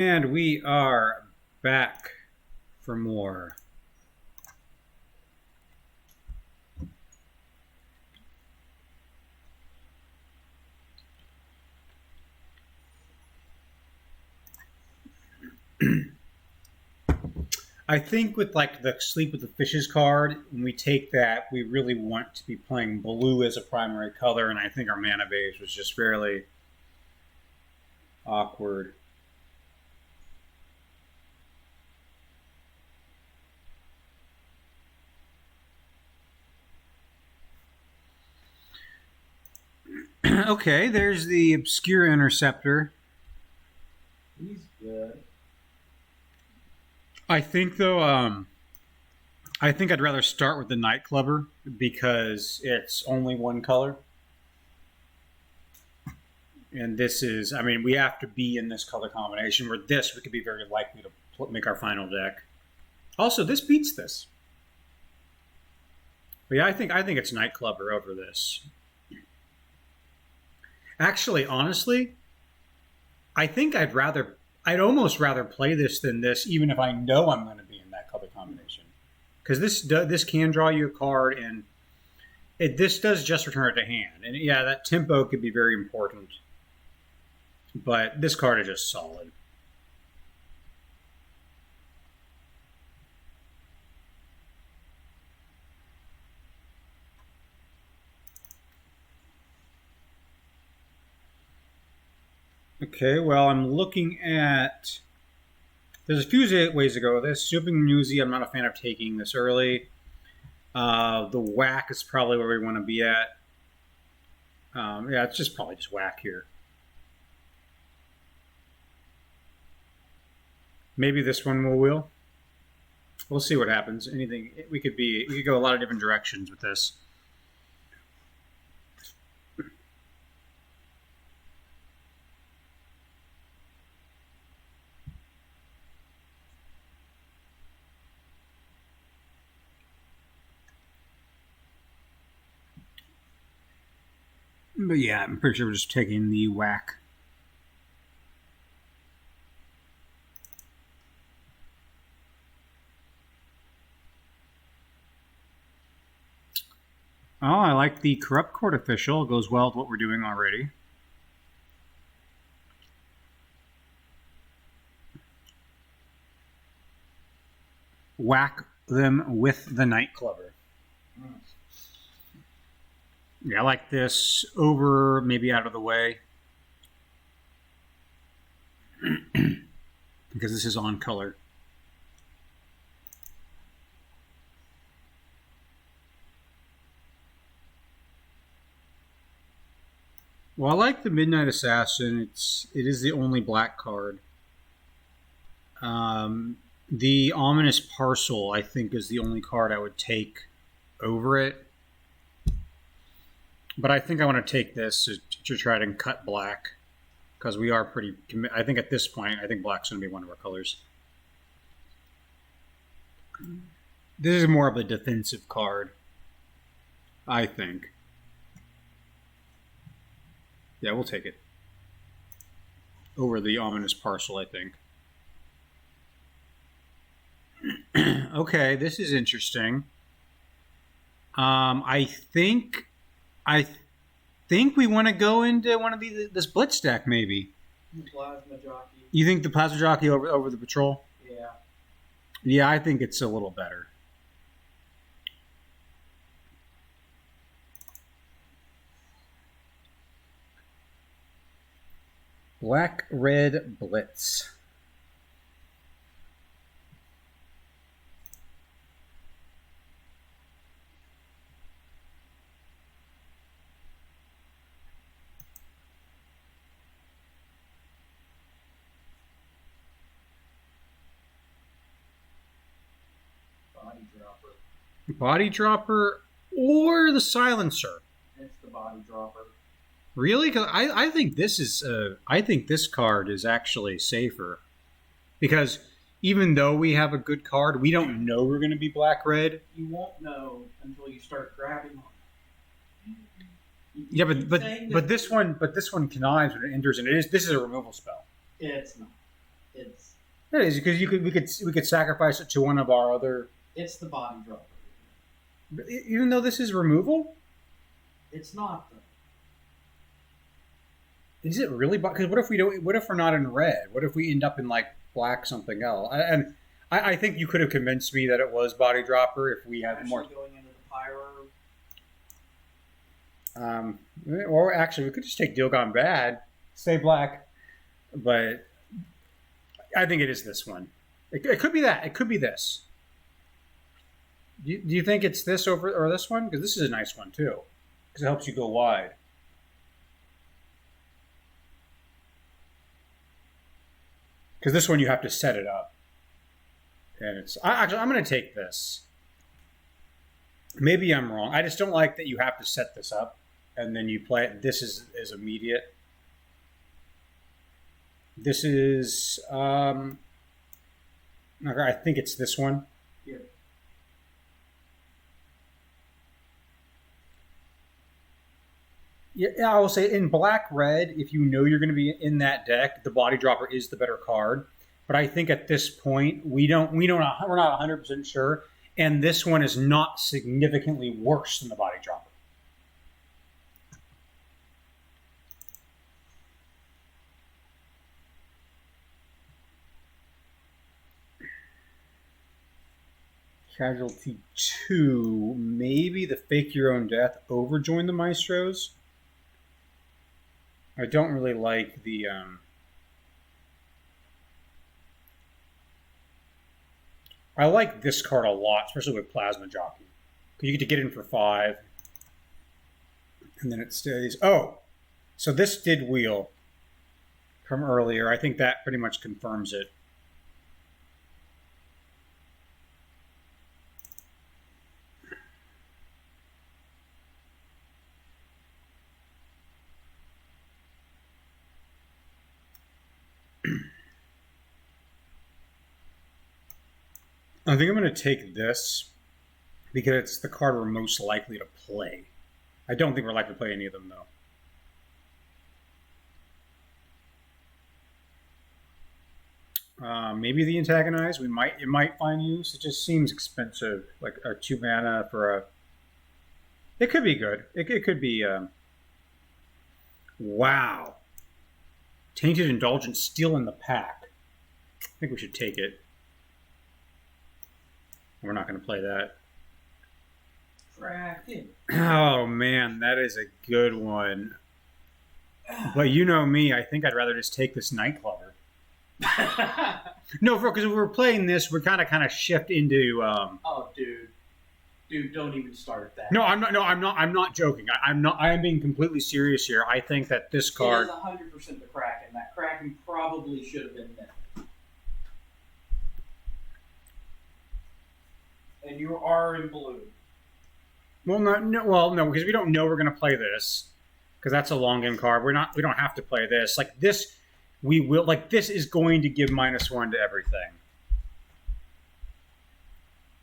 And we are back for more. I think with like the Sleep with the Fishes card, when we take that, we really want to be playing blue as a primary color, and I think our mana base was just fairly awkward. Okay, there's the Obscure Interceptor. He's good. I think though, I think I'd rather start with the Night Clubber because it's only one color. And this is, I mean, we have to be in this color combination. Where this, we could be very likely to make our final deck. Also, this beats this. But yeah, I think it's Night Clubber over this. Actually, honestly, I think I'd almost rather play this than this, even if I know I'm going to be in that color combination. Because this can draw you a card, and this does just return it to hand. And yeah, that tempo could be very important. But this card is just solid. Okay, well, I'm looking at... There's a few ways to go with this. Super Newsy, I'm not a fan of taking this early. The whack is probably where we want to be at. Yeah, it's probably just whack here. Maybe this one will. We'll see what happens. Anything we could go a lot of different directions with this. But yeah, I'm pretty sure we're just taking the whack. Oh, I like the Corrupt Court Official. It goes well with what we're doing already. Whack them with the Night Clubber. Yeah, I like this over, maybe out of the way. Because this is on color. Well, I like the Midnight Assassin. It is the only black card. The Ominous Parcel, I think, is the only card I would take over it. But I think I want to take this to try to cut black. Because we are pretty... I think at this point, I think black's going to be one of our colors. This is more of a defensive card, I think. Yeah, we'll take it. Over the Ominous Parcel, I think. Okay, this is interesting. I think we want to go into one of this Blitz deck, maybe. Plasma Jockey. You think the Plasma Jockey over the Patrol? Yeah. Yeah, I think it's a little better. Black-Red Blitz. Body Dropper. Body Dropper or the Silencer? It's the Body Dropper. Really? Because I think this is I think this card is actually safer because even though we have a good card, we don't know we're going to be black-red. You won't know until you start grabbing on it. Yeah, but this one connives when it enters, and this is a removal spell. It's not. It's It is because we could sacrifice it to one of our other. It's the body dropper. Even though this is removal, It's not though. is it really? Because what if we don't? What if we're not in red? What if we end up in like black something else? I think you could have convinced me that it was body dropper if we had Actually more. going into the pyro. Or actually, we could just take Deal Gone Bad, stay black, but I think it is this one. It could be that. It could be this. Do you think it's this over or this one? Because this is a nice one too, because it helps you go wide. Because this one you have to set it up, and it's actually I'm going to take this. Maybe I'm wrong. I just don't like that you have to set this up, and then you play it. This is immediate. This is okay, I think it's this one. Yeah. Yeah, I will say in black red, if you know you're going to be in that deck, the body dropper is the better card. But I think at this point we're not 100% sure, and this one is not significantly worse than the body dropper. Casualty 2, maybe the fake your own death over join the maestros. I don't really like the I like this card a lot, especially with Plasma Jockey. Because you get to get in for 5. And then it stays. Oh! So this did wheel from earlier. I think that pretty much confirms it. I think I'm going to take this because it's the card we're most likely to play. I don't think we're likely to play any of them, though. Maybe the antagonize. It might find use. It just seems expensive, like a 2 mana for a. It could be good. It could be. Wow. Tainted Indulgence still in the pack. I think we should take it. We're not going to play that. Kraken. Oh, man, that is a good one. But you know me, I think I'd rather just take this Nightclubber. No, because if we're playing this, we're kind of shift into. Oh, dude, don't even start that. No, I'm not joking. I am being completely serious here. I think that this card. It is 100% the Kraken. That Kraken probably should have been there. And you are in blue. Well, no, because we don't know we're going to play this, because that's a long game card. We don't have to play this. Like this, we will. Like this is going to give -1 to everything.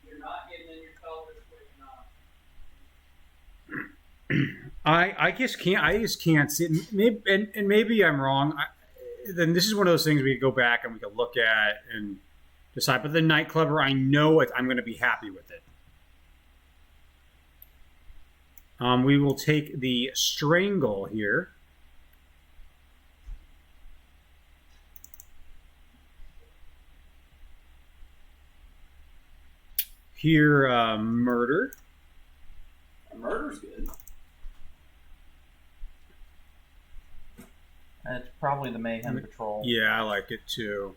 You're not getting in your colors quick enough. I just can't see it. Maybe, and maybe I'm wrong. Then this is one of those things we could go back and we could look at and decide. But the Nightclubber, I know I'm going to be happy with it. We will take the Strangle here. Here, Murder. Murder's good. It's probably the Mayhem Patrol. Yeah, I like it too.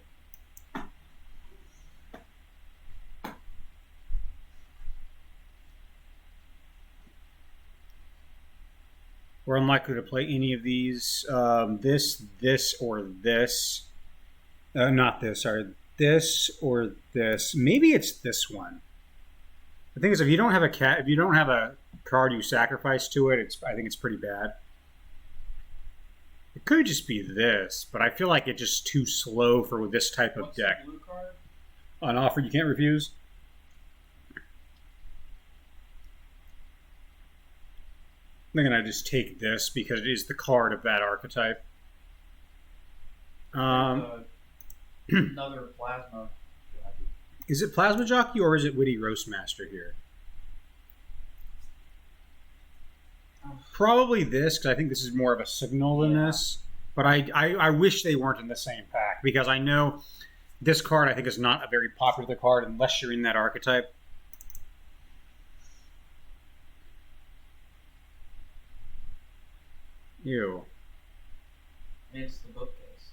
We're unlikely to play any of these. This, or this. Not this, sorry. This or this. Maybe it's this one. The thing is, if you don't have a card you sacrifice to it, I think it's pretty bad. It could just be this, but I feel like it's just too slow for this type of deck. The blue card? On offer, you can't refuse. I'm going to just take this because it is the card of that archetype. Yeah, Another plasma. Is it Plasma Jockey or is it Witty Roastmaster here? Probably this, because I think this is more of a signal than this. But I wish they weren't in the same pack, because I know this card I think is not a very popular card unless you're in that archetype. Ew. It's the bookcase.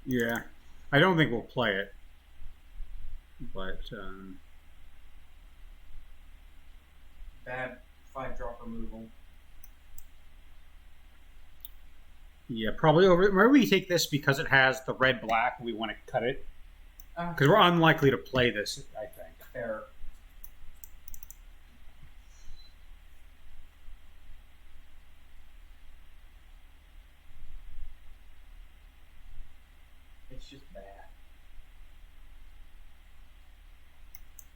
Yeah. I don't think we'll play it. But, Bad 5-drop removal. yeah, probably over. Maybe we take this because it has the red-black and we want to cut it. Because we're unlikely to play this, I think. Fair. It's just bad.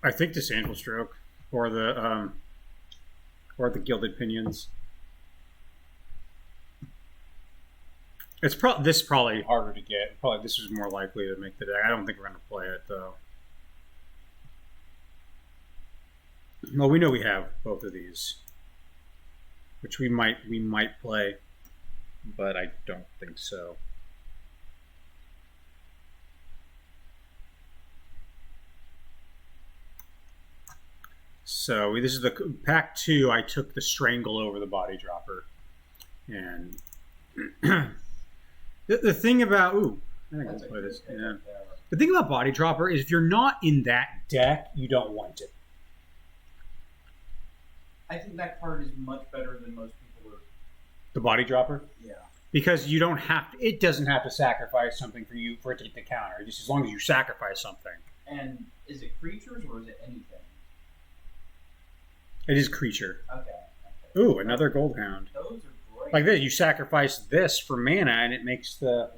I think the Sandal Stroke or the Gilded Pinions. It's this is probably harder to get. Probably this is more likely to make the deck. I don't think we're going to play it though. Well, we know we have both of these, which we might play, but I don't think so. So this is the pack 2. I took the Strangle over the Body Dropper, and the thing about I think I'll play this. Yeah. The thing about Body Dropper is if you're not in that deck, you don't want it. I think that card is much better than most people are. The Body Dropper? Yeah. Because you don't have to, it doesn't have to sacrifice something for it to get the counter. Just as long as you sacrifice something. And is it creatures or is it anything? It is creature. Okay. Ooh, another Gold Hound. Those are great. Like this, you sacrifice this for mana and it makes the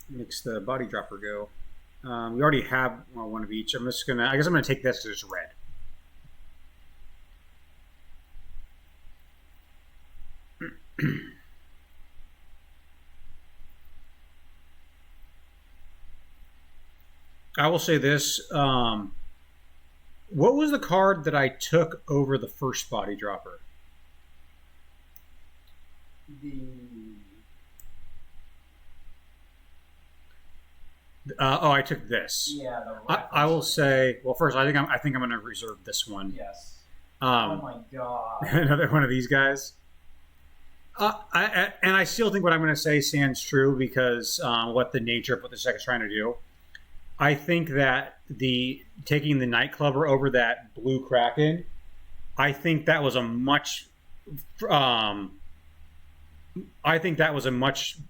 makes the Body Dropper go. We already have one of each. I guess I'm gonna take this because it's red. I will say this. What was the card that I took over the first Body Dropper? I took this. Yeah, I will say. Well, first, I think I'm going to reserve this one. Yes. Oh my god. Another one of these guys. I still think what I'm going to say stands true because what the nature of what this deck is trying to do. I think that taking the Nightclubber over that blue Kraken, I think that was a much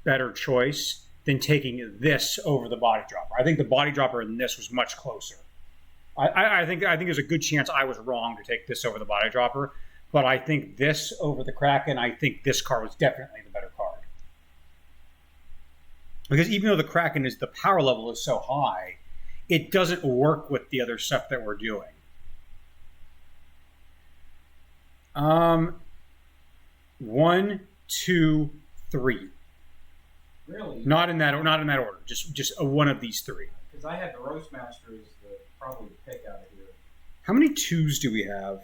better choice than taking this over the Body Dropper. I think the Body Dropper in this was much closer. I think there's a good chance I was wrong to take this over the Body Dropper, but I think this over the Kraken, I think this card was definitely the better card. Because even though the Kraken the power level is so high, it doesn't work with the other stuff that we're doing. 1, 2, 3. Really? Not in that order. Just one of these 3. Because I had the Roastmaster as probably the pick out of here. How many 2s do we have?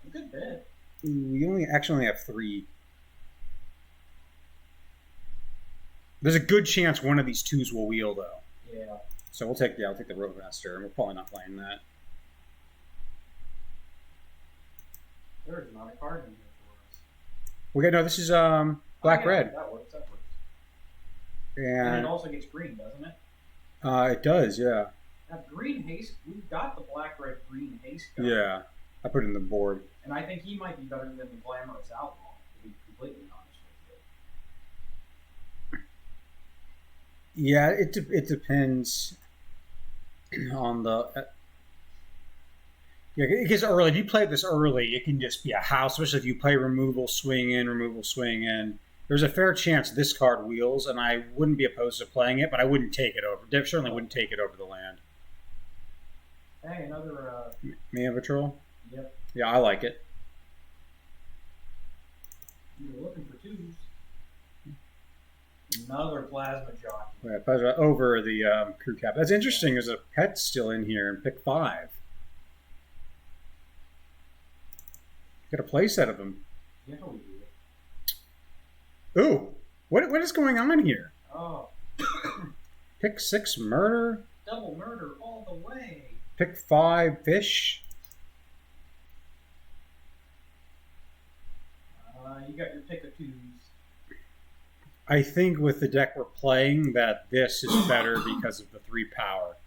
A good bit. We only have 3. There's a good chance one of these 2s will wheel though. Yeah. So I'll take the Roadmaster, and we're probably not playing that. There's not a card in here for us. Okay, no, this is black red. That works. And it also gets green, doesn't it? It does, yeah. Now green haste. We've got the black red green haste guy. Yeah, I put it in the board. And I think he might be better than the Glamorous Outlaw, to be completely honest with you. Yeah, it depends on the. Yeah, it gets early. If you play this early, it can just be a house. Especially if you play removal, swing in. There's a fair chance this card wheels, and I wouldn't be opposed to playing it, but I wouldn't take it over. Certainly wouldn't take it over the land. Hey, another. Mana Patrol? Yep. Yeah, I like it. You were looking for 2s. Another plasma jockey. Yeah, over the crew cap. That's interesting. There's a pet still in here in pick 5. Get a place out of them. Yeah, we do. Ooh, what is going on here? Oh. Pick 6 murder. Double murder all the way. Pick 5 fish. You got your pick of 2s. I think with the deck we're playing that this is better because of the 3 power.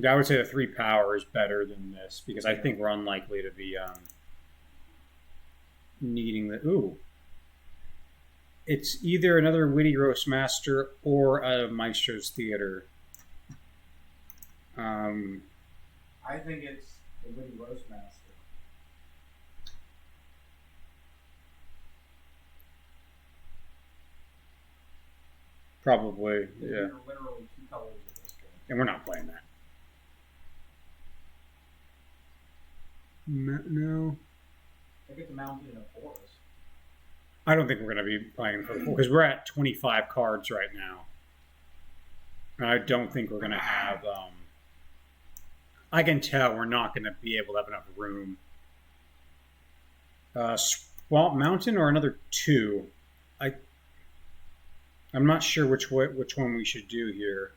I would say the 3 power is better than this because I think we're unlikely to be needing the... Ooh. It's either another Witty Roastmaster or a Maestro's Theater. I think it's the Witty Roastmaster. Probably, yeah. There are literally 2 colors of this game. And we're not playing that. No. I get the mountain in a forest. I don't think we're going to be playing for the full because we're at 25 cards right now. And I don't think we're going to have. I can tell we're not going to be able to have enough room. Swamp Mountain or another 2. I'm not sure which one we should do here.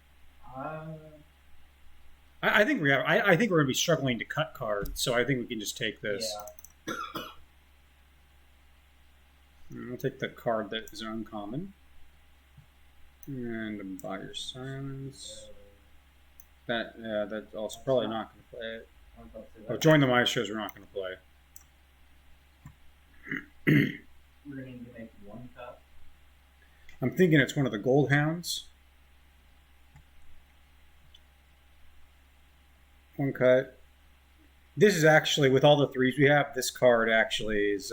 I think we have. I think we're going to be struggling to cut cards, so I think we can just take this. Yeah. We'll take the card that is uncommon. And buy your silence. That's also probably not going to play it. Oh, join the Maestros, we're not going to play. We're going to need to make 1 cut. I'm thinking it's one of the Gold Hounds. 1 cut. This is actually, with all the 3s we have, this card actually is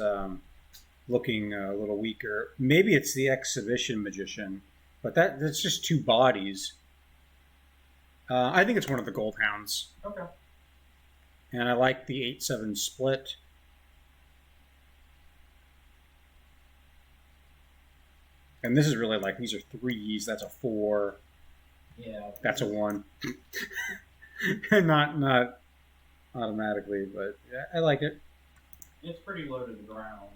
looking a little weaker. Maybe it's the Exhibition Magician, but that's just 2 bodies. I think it's one of the Gold Hounds. Okay. And I like the 8-7 split. And this is really like, these are 3s, that's a 4. Yeah. That's a 1. not automatically, but yeah, I like it. It's pretty low to the ground.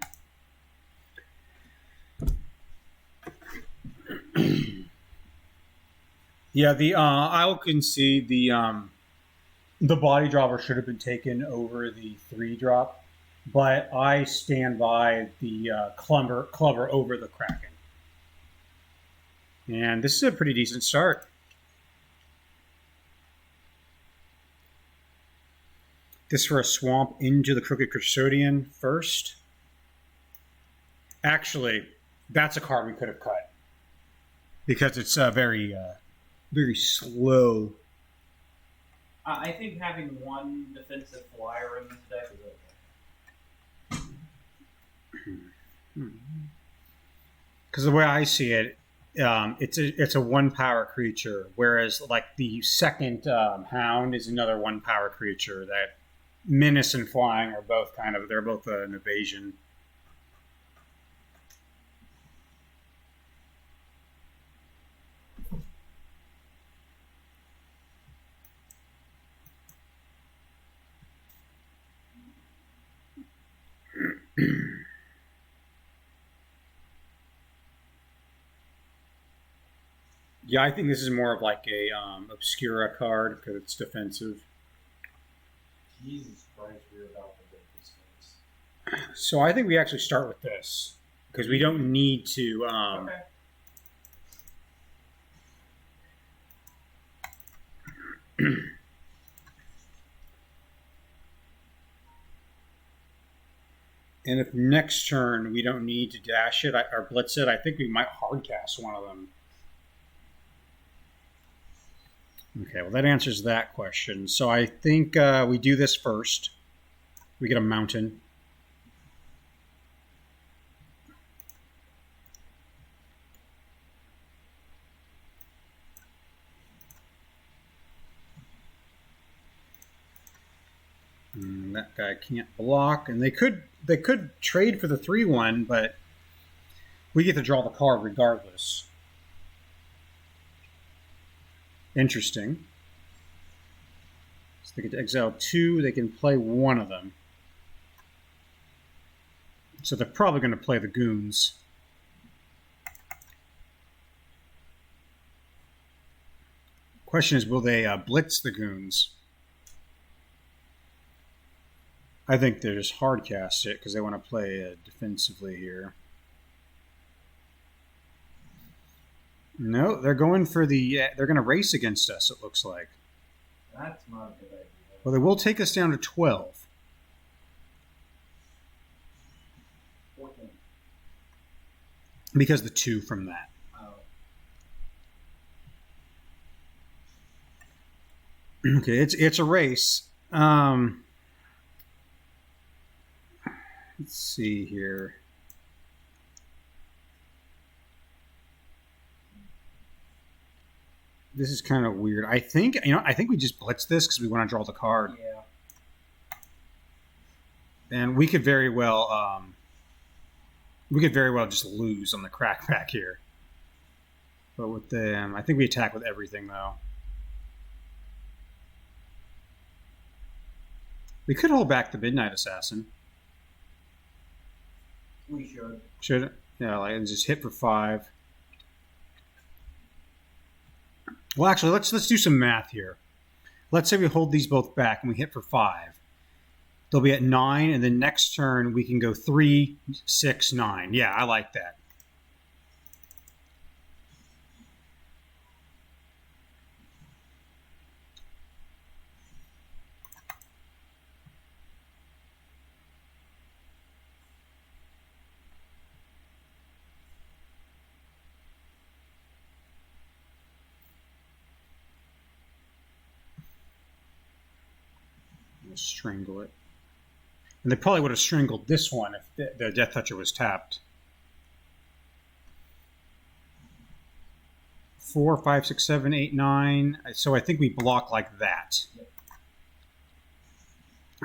Yeah, I can see the body dropper should have been taken over the 3 drop, but I stand by the clubber over the Kraken. And this is a pretty decent start. This for a swamp into the Crooked Custodian first. Actually, that's a card we could have cut because it's very slow. I think having 1 defensive flyer in this deck is okay. Because the way I see it, it's a 1 power creature, whereas like the second Hound is another 1 power creature. That Menace and Flying are both they're both an evasion. Yeah, I think this is more of like a Obscura card because it's defensive. Jesus Christ, we're about to break this face. So I think we actually start with this because we don't need to. Okay. And if next turn we don't need to dash it or blitz it, I think we might hardcast one of them. Okay, well that answers that question. So I think we do this first. We get a mountain. And that guy can't block, and they could trade for the 3/1, but we get to draw the card regardless. Interesting. So they get to exile 2. They can play one of them. So they're probably going to play the goons. Question is, will they blitz the goons? I think they just hard cast it because they want to play defensively here. No, they're going for the. They're going to race against us. It looks like. That's not a good idea. Well, they will take us down to 12. 14. Because the 2 from that. Oh. Okay, it's a race. Let's see here. This is kind of weird. I think we just blitz this because we want to draw the card. Yeah. And we could very well just lose on the crackback here. But with them, I think we attack with everything though. We could hold back the Midnight Assassin. We should. Should, yeah, like, and just hit for 5. Well, actually, let's do some math here. Let's say we hold these both back and we hit for 5. They'll be at 9, and then next turn we can go 3, 6, 9. Yeah, I like that. Strangle it. And they probably would have strangled this one if the Death Toucher was tapped. 4, 5, 6, 7, 8, 9. So I think we block like that. Yep.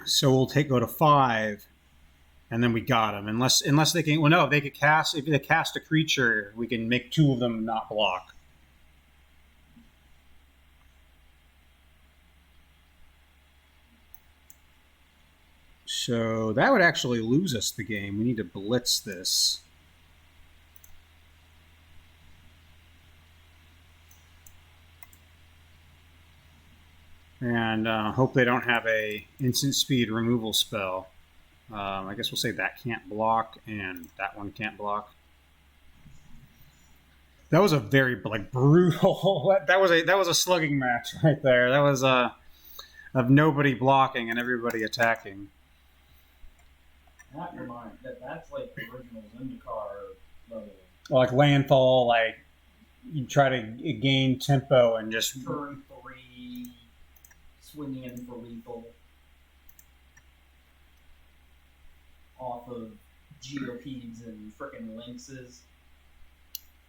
So we'll go to 5, and then we got them. Unless they can. Well, no, if they cast a creature, we can make 2 of them not block. So that would actually lose us the game. We need to blitz this. And hope they don't have a instant speed removal spell. I guess we'll say that can't block and that one can't block. That was a very brutal. That was a slugging match right there. That was of nobody blocking and everybody attacking. Not your mind. That's like the original Zendikar level. Like landfall, like you try to gain tempo and just turn 3, swing in for lethal off of GOPs and frickin' lynxes,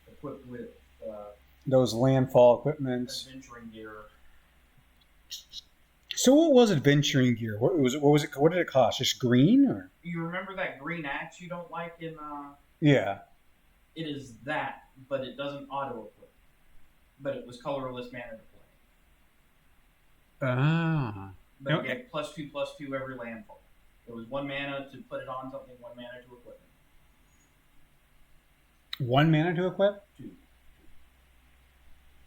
equipped with those landfall equipments, adventuring gear. So what was adventuring gear? What was it? What did it cost? Just green, or you remember that green axe you don't like in? Yeah. It is that, but it doesn't auto equip. But it was colorless mana to play. Ah. But you get +2/+2 every landfall. There was 1 mana to put it on something, 1 mana to equip it. 1 mana to equip? 2.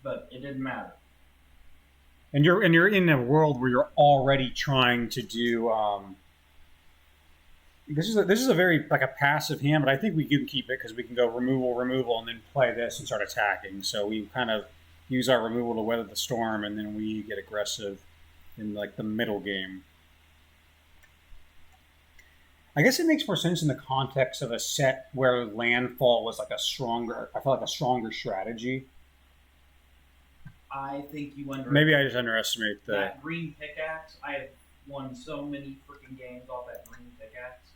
But it didn't matter. And you're in a world where you're already trying to do. This is a very like a passive hand, but I think we can keep it because we can go removal, and then play this and start attacking. So we kind of use our removal to weather the storm, and then we get aggressive in like the middle game. I guess it makes more sense in the context of a set where landfall was like a stronger strategy. I think you underestimate. Maybe I just underestimate that green pickaxe. I have won so many freaking games off that green pickaxe.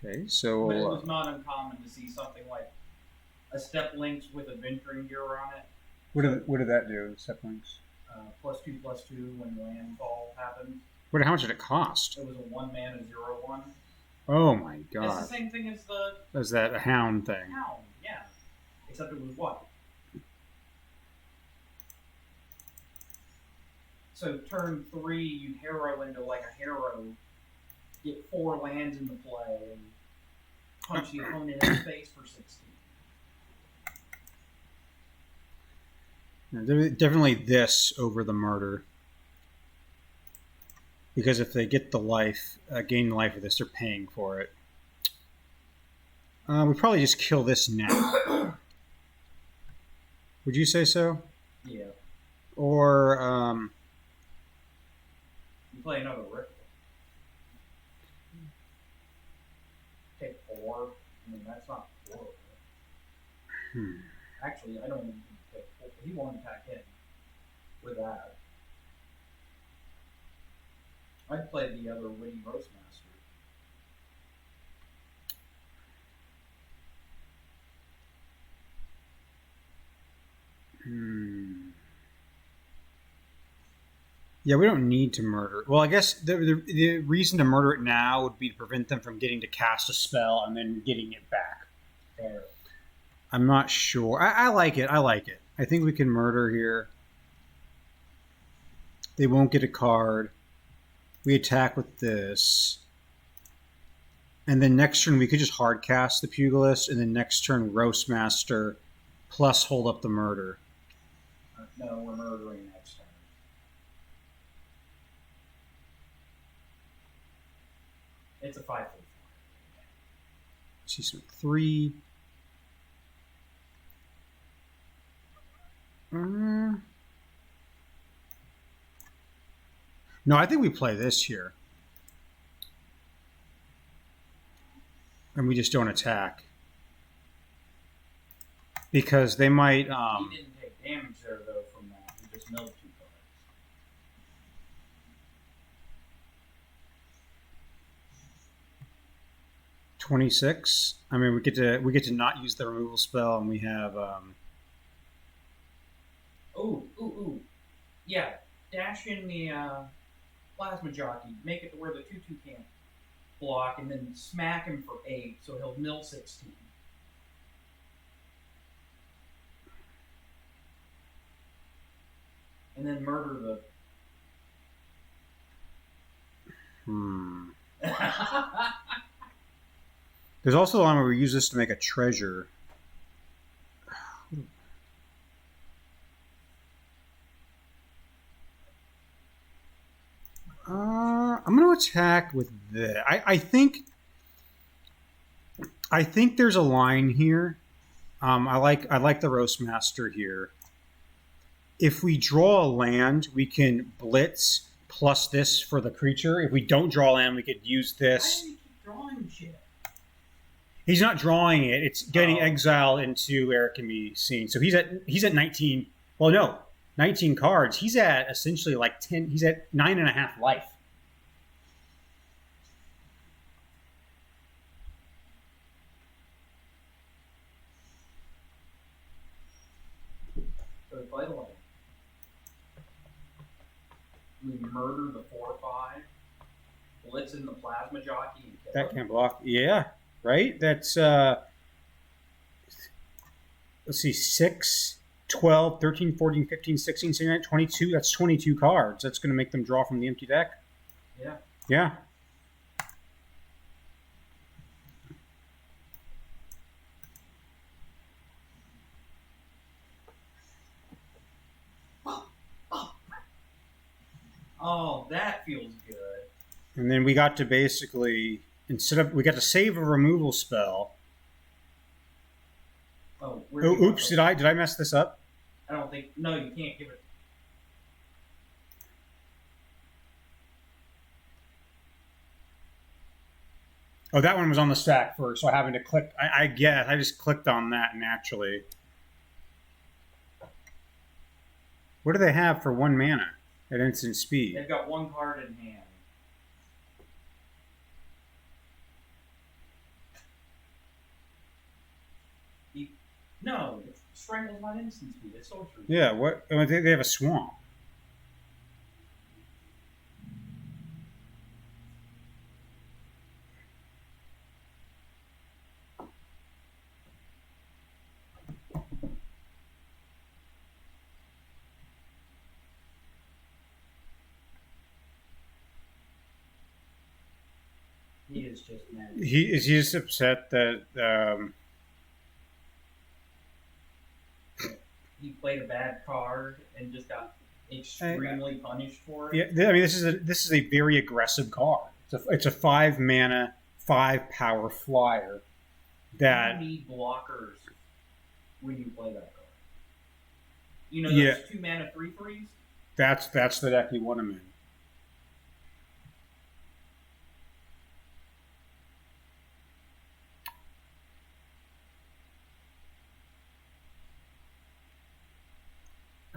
Okay, so but it was not uncommon to see something like A step links with adventuring gear on it. What did that do? Step links. +2/+2 when landfall happens. How much did it cost? It was a 1-mana 0/1. Oh my god! It's the same thing as the. Is that a hound thing? Hound, yeah. Except it was white. So turn 3, you harrow into like a harrow, get 4 lands into play, and punch the opponent in the face for 16. Definitely this over the murder. Because if they get the life, gain the life with this, they're paying for it. We probably just kill this now. Would you say so? Yeah. Or you play another ripple. Take 4. I mean, that's not horrible. Actually, I don't even take 4. He won't attack in with that. I'd play the other Witty Roastmaster. Yeah, we don't need to murder. Well, I guess the reason to murder it now would be to prevent them from getting to cast a spell and then getting it back. Fair. I'm not sure. I like it. I like it. I think we can murder here. They won't get a card. We attack with this. And then next turn we could just hard cast the Pugilist, and then next turn Roastmaster plus hold up the murder. No, we're murdering next turn. It's a 5/4. See some 3. No, I think we play this here. And we just don't attack. Because they might... He didn't take damage there, though, from that. He just milled 2 cards. $26. I mean, we get to not use the removal spell, and we have... Ooh. Yeah, dash in the Plasma Jockey. Make it to where the 2/2 can't block, and then smack him for 8, so he'll mill 16. And then murder the... There's also the line where we use this to make a treasure. I'm going to attack with this. I think there's a line here. I like the Roastmaster here. If we draw a land, we can blitz plus this for the creature. If we don't draw a land, we could use this. Why do you keep drawing shit? He's not drawing it. It's getting exiled into where it can be seen. So he's at 19. Well, no, 19 cards. He's at essentially like 10. He's at 9.5 life. So we play the land. We murder the 4/5. Blitz in the Plasma Jockey and kill That him. can't block. Yeah, right? That's, let's see, 6, 12, 13, 14, 15, 16, 17, 22. That's 22 cards. That's going to make them draw from the empty deck. Yeah. Yeah. Oh, that feels good. And then we got to basically, we got to save a removal spell. Oh, Oops, did I mess this up? I don't think. No, you can't give it. Oh, that one was on the stack first, so I happened to click. I guess I just clicked on that naturally. What do they have for 1 mana at instant speed? They've got 1 card in hand. No, strangles my instant speed. It's sorcery. Yeah, what? I mean, they have a swamp. He is just mad. He's just upset that He played a bad card and just got extremely punished for it. yeah. I mean, this is a very aggressive card. It's a 5 mana, 5 power flyer. That you need blockers when you play that card. You know, Yeah. those 2 mana 3/3s. that's the deck you want him in.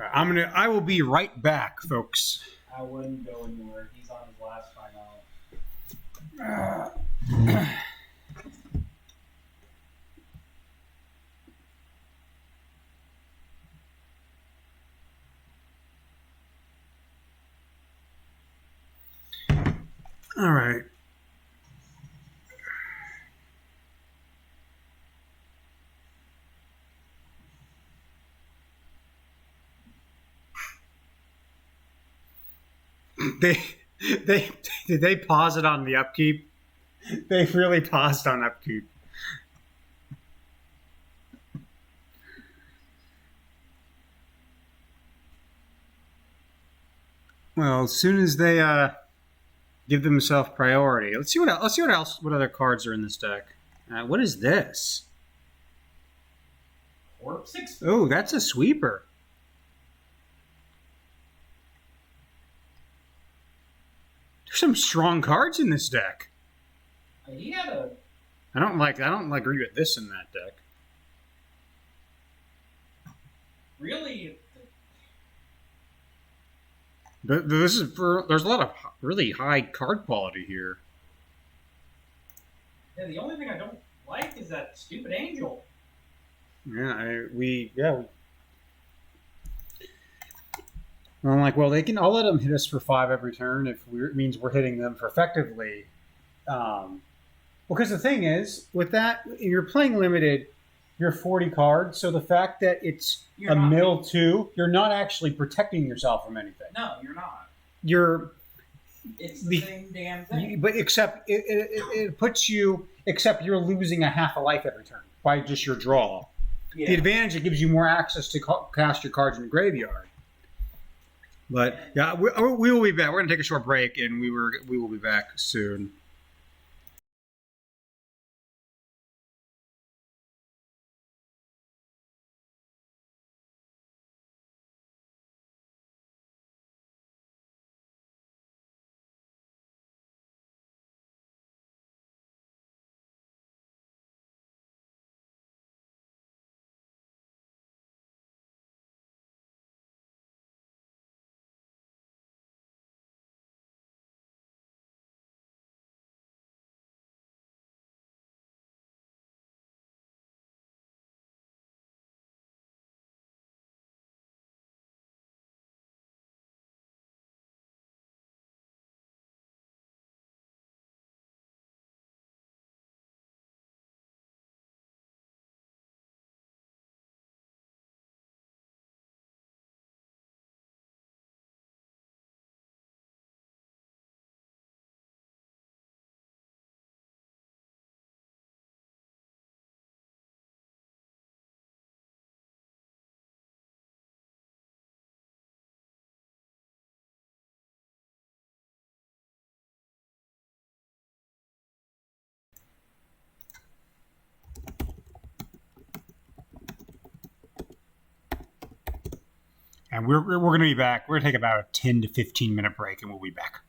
I will be right back, folks. I wouldn't go anywhere. He's on his last time out. All right. They did they pause it on the upkeep? They really paused on upkeep. Well, as soon as they give themselves priority, let's see what else. Let's see what other cards are in this deck. What is this? Corpse 6. Oh, that's a sweeper. There's some strong cards in this deck. He had a. I don't agree with this in that deck. Really? But there's a lot of really high card quality here. Yeah, the only thing I don't like is that stupid angel. Yeah, I'm like, well, I'll let them hit us for 5 every turn if it means we're hitting them for effectively. Because the thing is, with that, you're playing limited, you're 40 cards, so the fact that it's You're not- mill 2, you're not actually protecting yourself from anything. No, you're not. It's the same damn thing. But except it puts you, except you're losing a half a life every turn by just your draw. Yeah. The advantage, it gives you more access to cast your cards in the graveyard. But yeah, we will be back. We're going to take a short break, and we will be back soon. And we're going to be back. We're going to take about a 10 to 15 minute break, and we'll be back.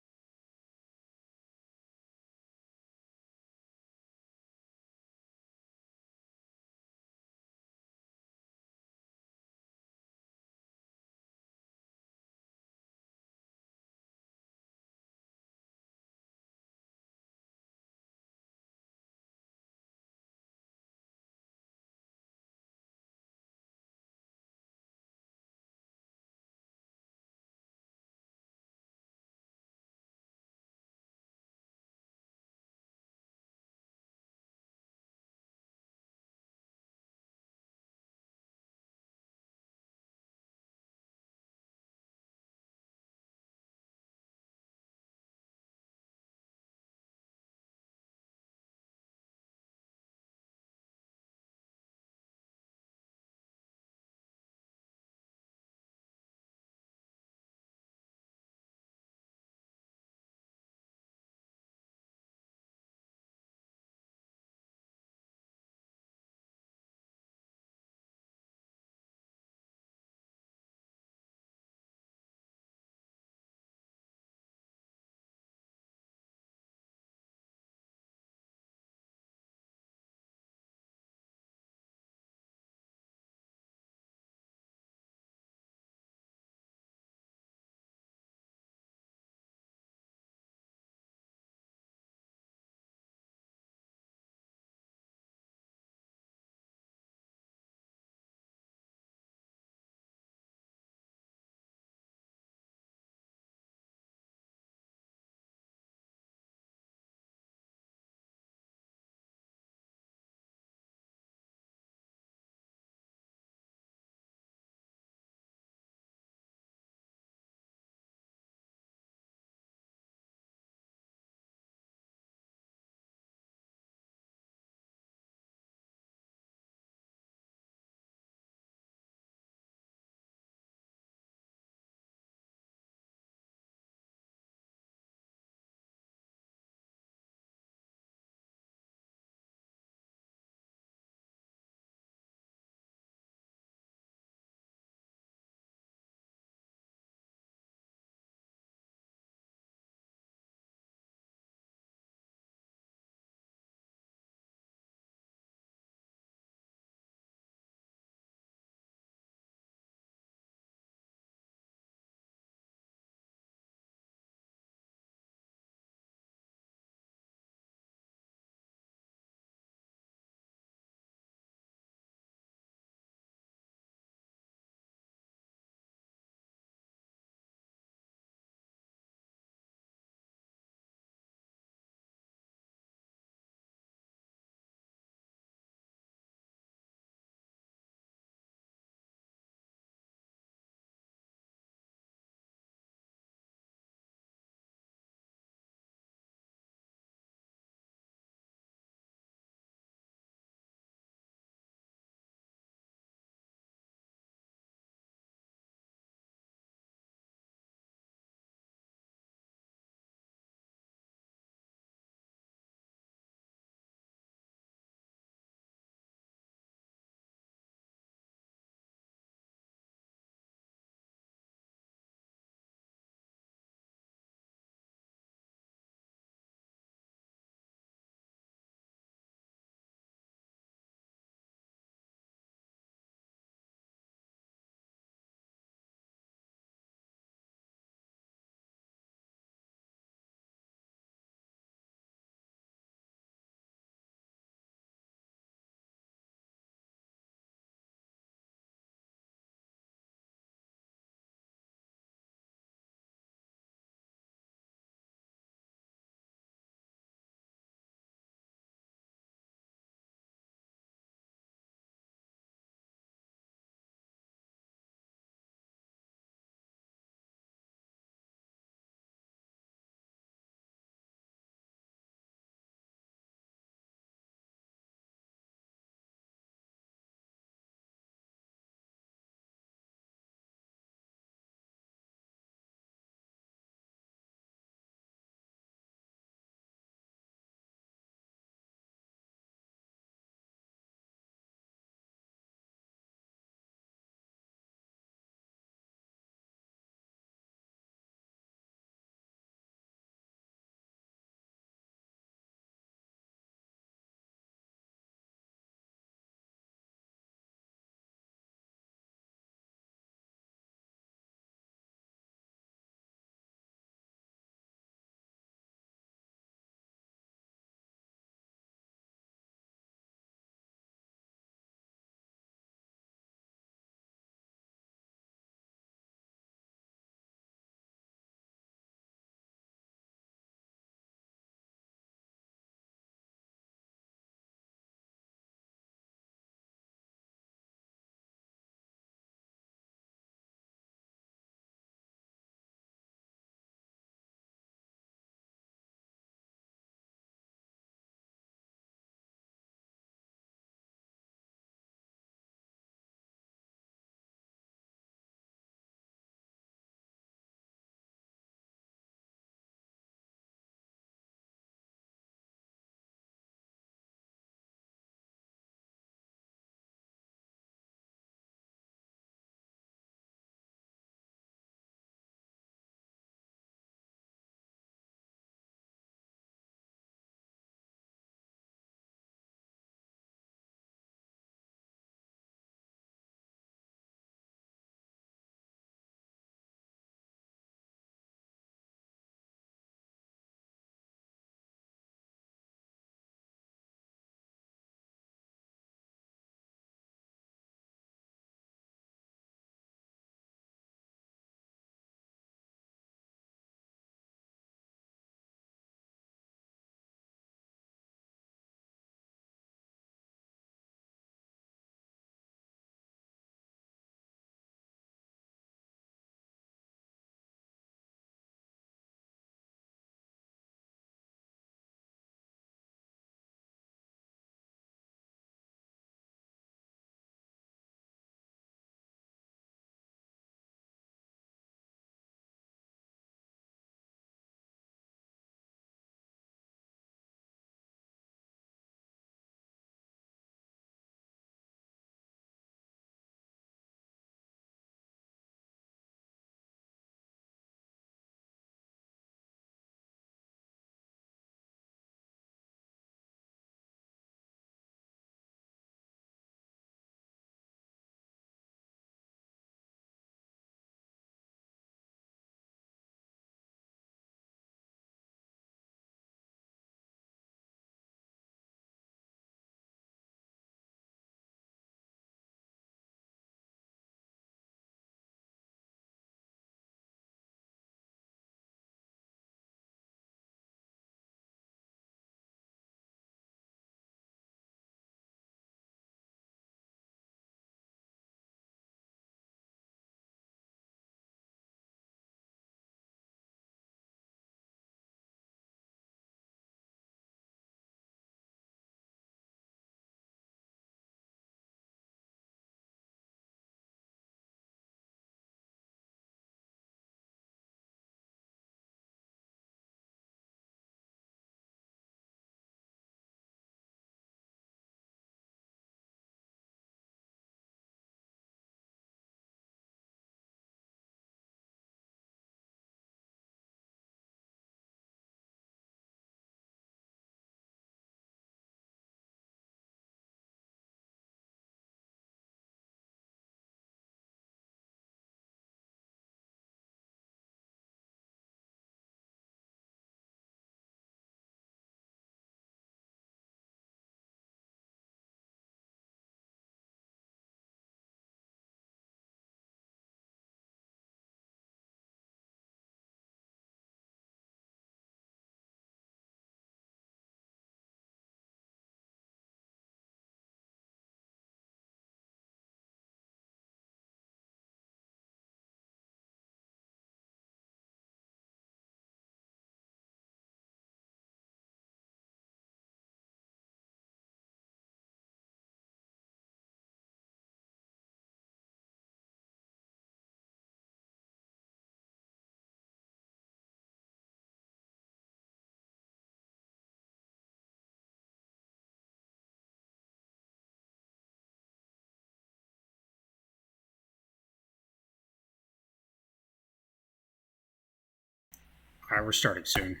All right, we're starting soon.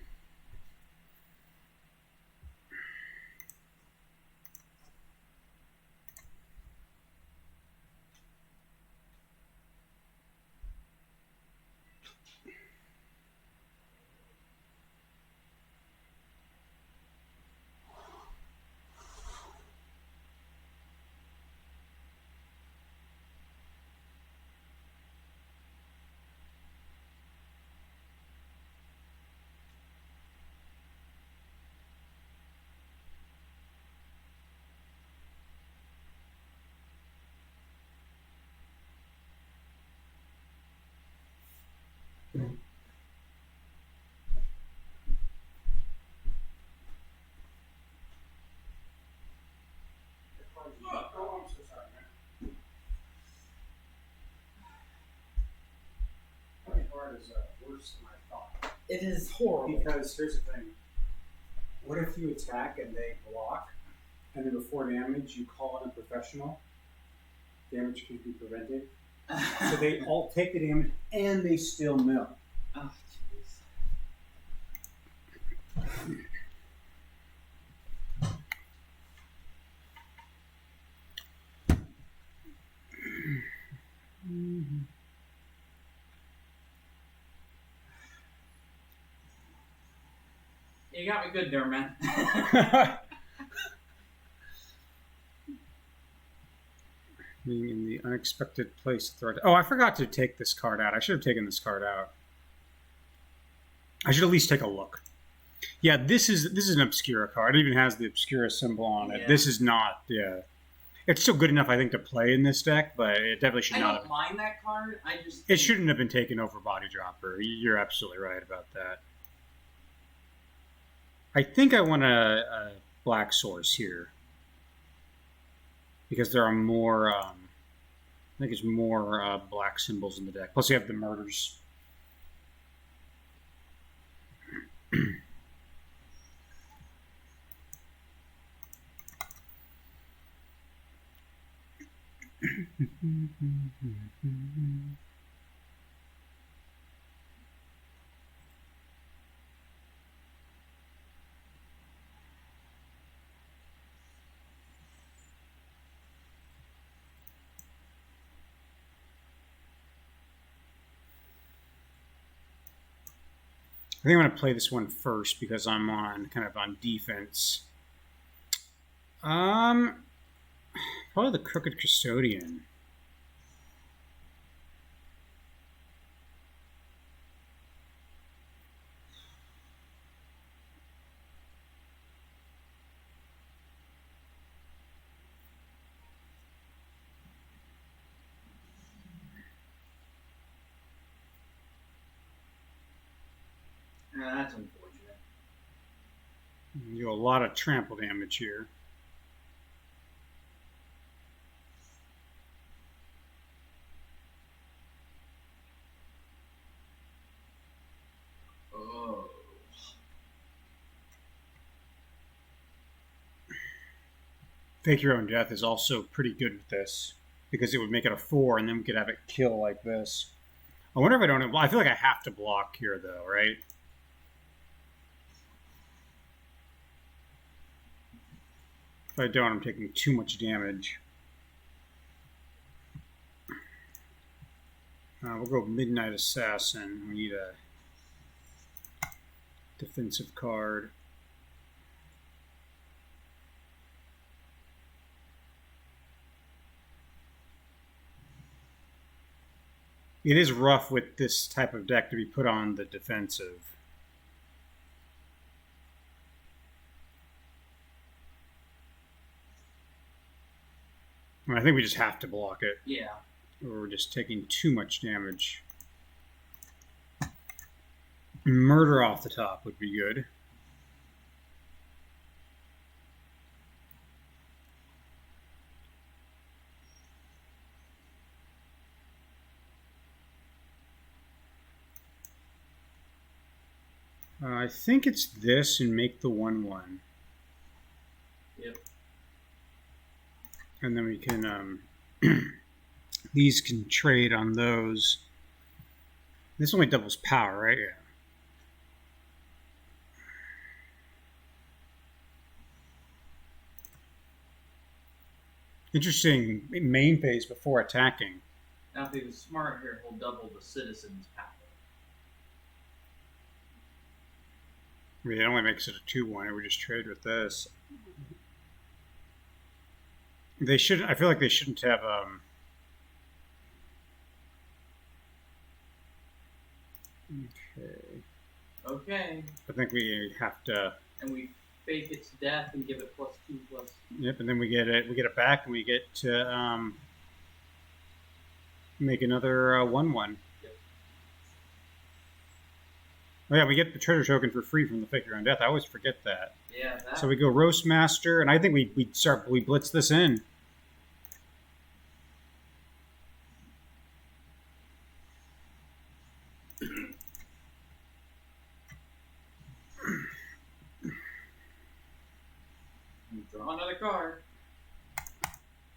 Oh, I'm so sorry, man. Playing hard is worse than I thought. It is horrible. Because here's the thing. What if you attack and they block, and then before damage you call in a professional? Damage can be prevented. So they all take the damage and they still mill. Oh, jeez. You got me good there, man. Being in the unexpected place. Oh, I forgot to take this card out. I should have taken this card out. I should at least take a look. Yeah, this is an Obscura card. It even has the Obscura symbol on it. Yeah. This is not. Yeah, it's still good enough, I think, to play in this deck, but it definitely should I not don't have. mind that card. I just It shouldn't have been taken over Body Dropper. You're absolutely right about that. I think I want a black source here because there are more. I think it's more black symbols in the deck. Plus, you have the murders. I think I'm going to play this one first because I'm kind of on defense. Probably the Crooked Custodian. that's unfortunate. You do a lot of trample damage here. Oh. Fake Your Own Death is also pretty good with this because it would make it a 4 and then we could have it kill like this. I wonder if I don't. I feel like I have to block here though, right? If I don't, I'm taking too much damage. We'll go Midnight Assassin. We need a defensive card. It is rough with this type of deck to be put on the defensive. I think we just have to block it. Yeah. Or we're just taking too much damage. Murder off the top would be good. I think it's this and make the 1/1. Yep. And then we can, these can trade on those. This only doubles power, right? Yeah. Interesting main phase before attacking. Now, if he was smart here, he'll double the citizen's power. I mean, it only makes it a 2-1. We just trade with this. They shouldn't. I feel like they shouldn't have. Okay. Okay. I think we have to. And we fake its death and give it +2 plus. Yep, and then we get it. We get it back, and we get to make another 1-1. Yep. Oh yeah, we get the treasure token for free from the fake your own death. I always forget that. Yeah. That. So we go roast master, and I think we blitz this in. Draw another card.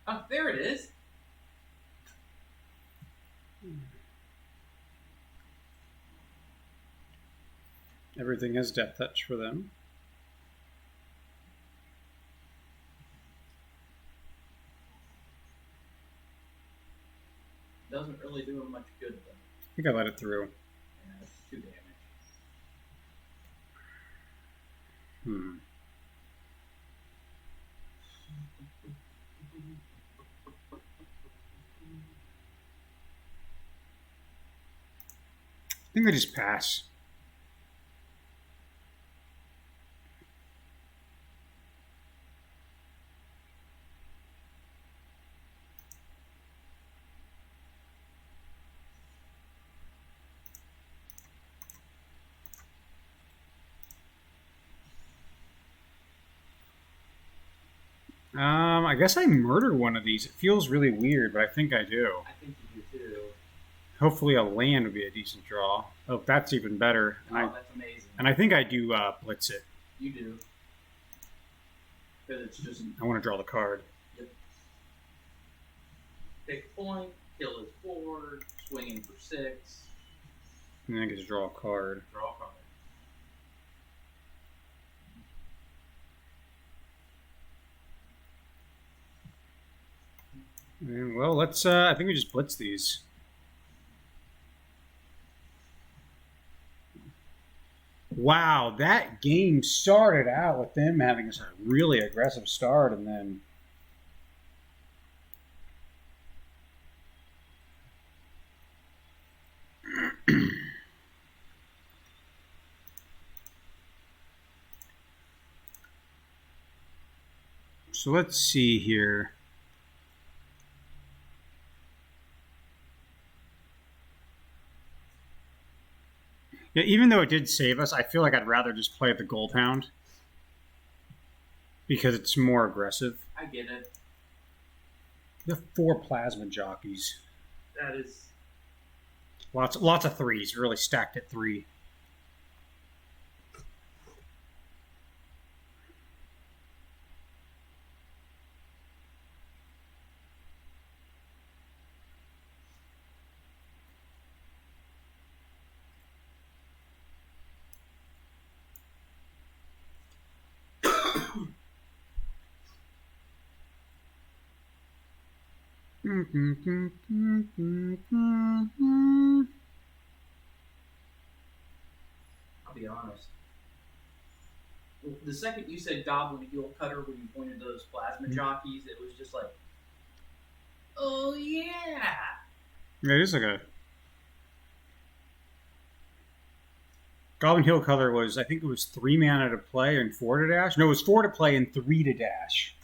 Oh, there it is. Everything has death touch for them. Doesn't really do him much good though. I think I let it through. Yeah, it's 2 damage. I think they just pass. I guess I murder one of these. It feels really weird, but I think I do. I think you do too. Hopefully a land would be a decent draw. Oh, that's even better. Oh, that's amazing. And I think I do blitz it. You do. Because it's just... I want to draw the card. Yep. Take a point, kill his board, swing in for 6. And then I get to draw a card. Draw a card. And, well, let's. I think we just blitz these. Wow, that game started out with them having a really aggressive start, and then. So let's see here. Yeah, even though it did save us, I feel like I'd rather just play the Gold Hound because it's more aggressive. I get it. You have 4 plasma jockeys. That is Lots of 3s. Really stacked at 3. I'll be honest. The second you said Goblin Heel Cutter when you pointed to those plasma jockeys, it was just like, oh yeah! Yeah, it is like a... Goblin Heel Color was, I think it was 3 mana to play and 4 to dash. No, it was 4 to play and 3 to dash.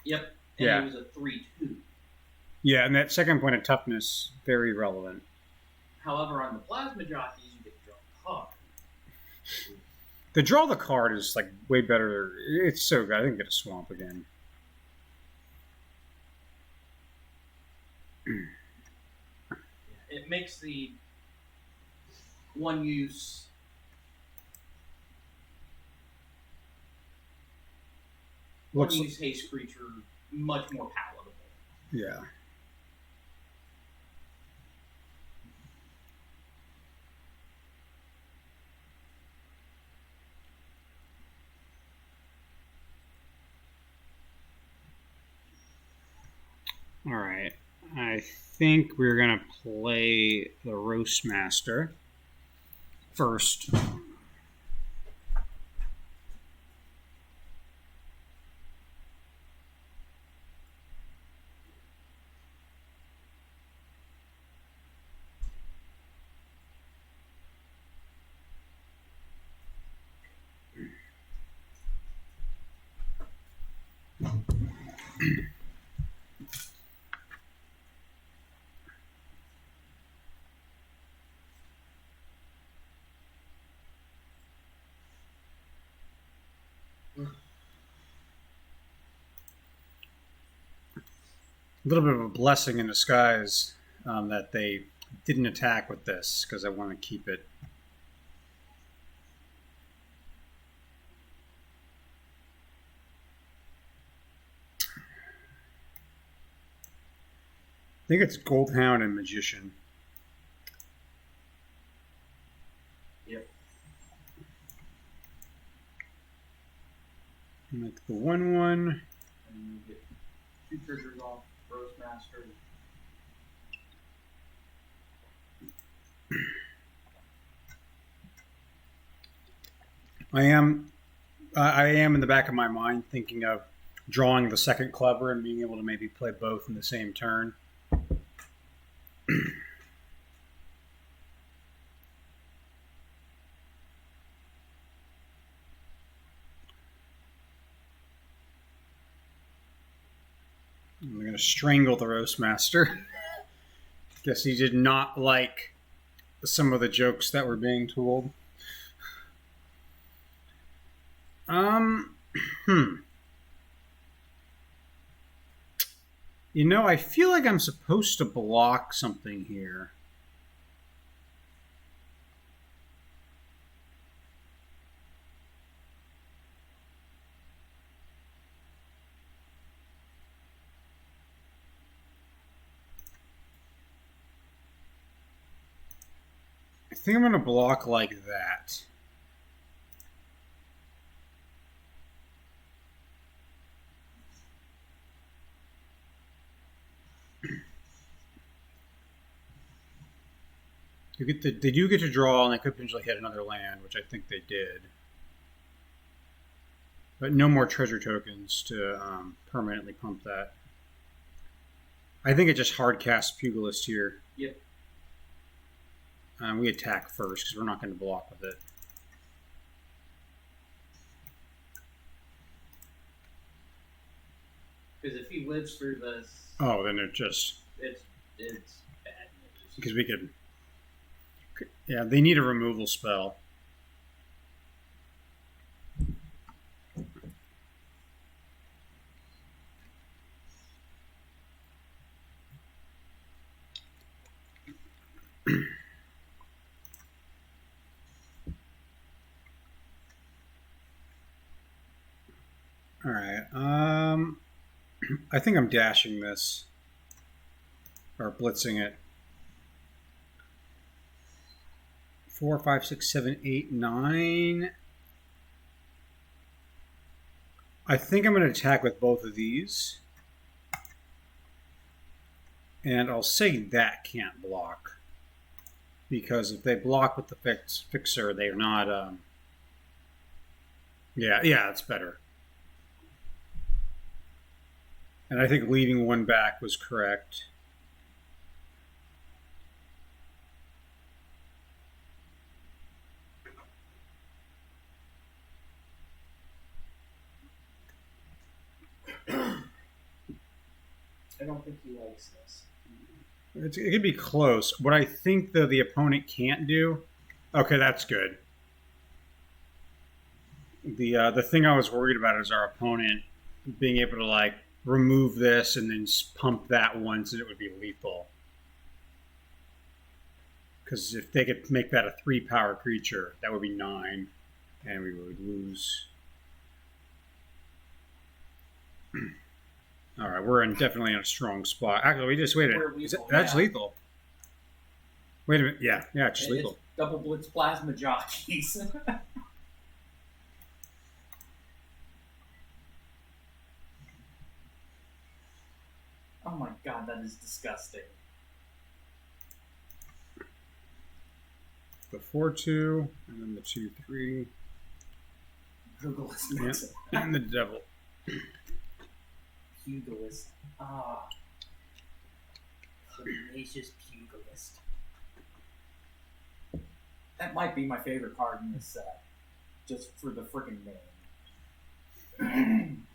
Yep. And Yeah. it was a 3/2. Yeah, and that second point of toughness, very relevant. However, on the plasma jockeys, you get to draw a card. The draw the card is like way better. It's so good. I think get a swamp again. It makes the one use haste creature much more palatable. Yeah. All right. I think we're going to play the Roastmaster first. A little bit of a blessing in disguise that they didn't attack with this, because I want to keep it. I think it's Goldhound and Magician. Yep. Make the 1/1. And you get 2 triggers off Roastmaster. I am in the back of my mind thinking of drawing the second clever and being able to maybe play both in the same turn. I'm going to strangle the Roastmaster. Guess he did not like some of the jokes that were being told. You know, I feel like I'm supposed to block something here. I think I'm going to block like that. They do get to draw, and they could potentially hit another land, which I think they did. But no more treasure tokens to permanently pump that. I think it just hard casts Pugilist here. Yep. We attack first because we're not going to block with it. Because if he lives through this, oh, then it just it's bad news. Because we could, yeah, they need a removal spell. All right. I think I'm dashing this or blitzing it. 4, 5, 6, 7, 8, 9. I think I'm going to attack with both of these. And I'll say that can't block. Because if they block with the fixer, they're not... Yeah, it's better. And I think leaving one back was correct. I don't think he likes this. It could be close. What I think, though, the opponent can't do... Okay, that's good. The thing I was worried about is our opponent being able to, like, remove this and then pump that once, and it would be lethal. Because if they could make that a 3-power creature, that would be 9, and we would lose. All right, we're definitely in a strong spot. Actually, we just waited. That's lethal. Wait a minute. Yeah, it's just lethal. It's double Blitz Plasma Jockeys. Oh my god, that is disgusting. The 4-2, and then the 2-3. Pugilist. Yeah. And the devil. Pugilist. Ah. Tenacious Pugilist. That might be my favorite card in this set. Just for the freaking name.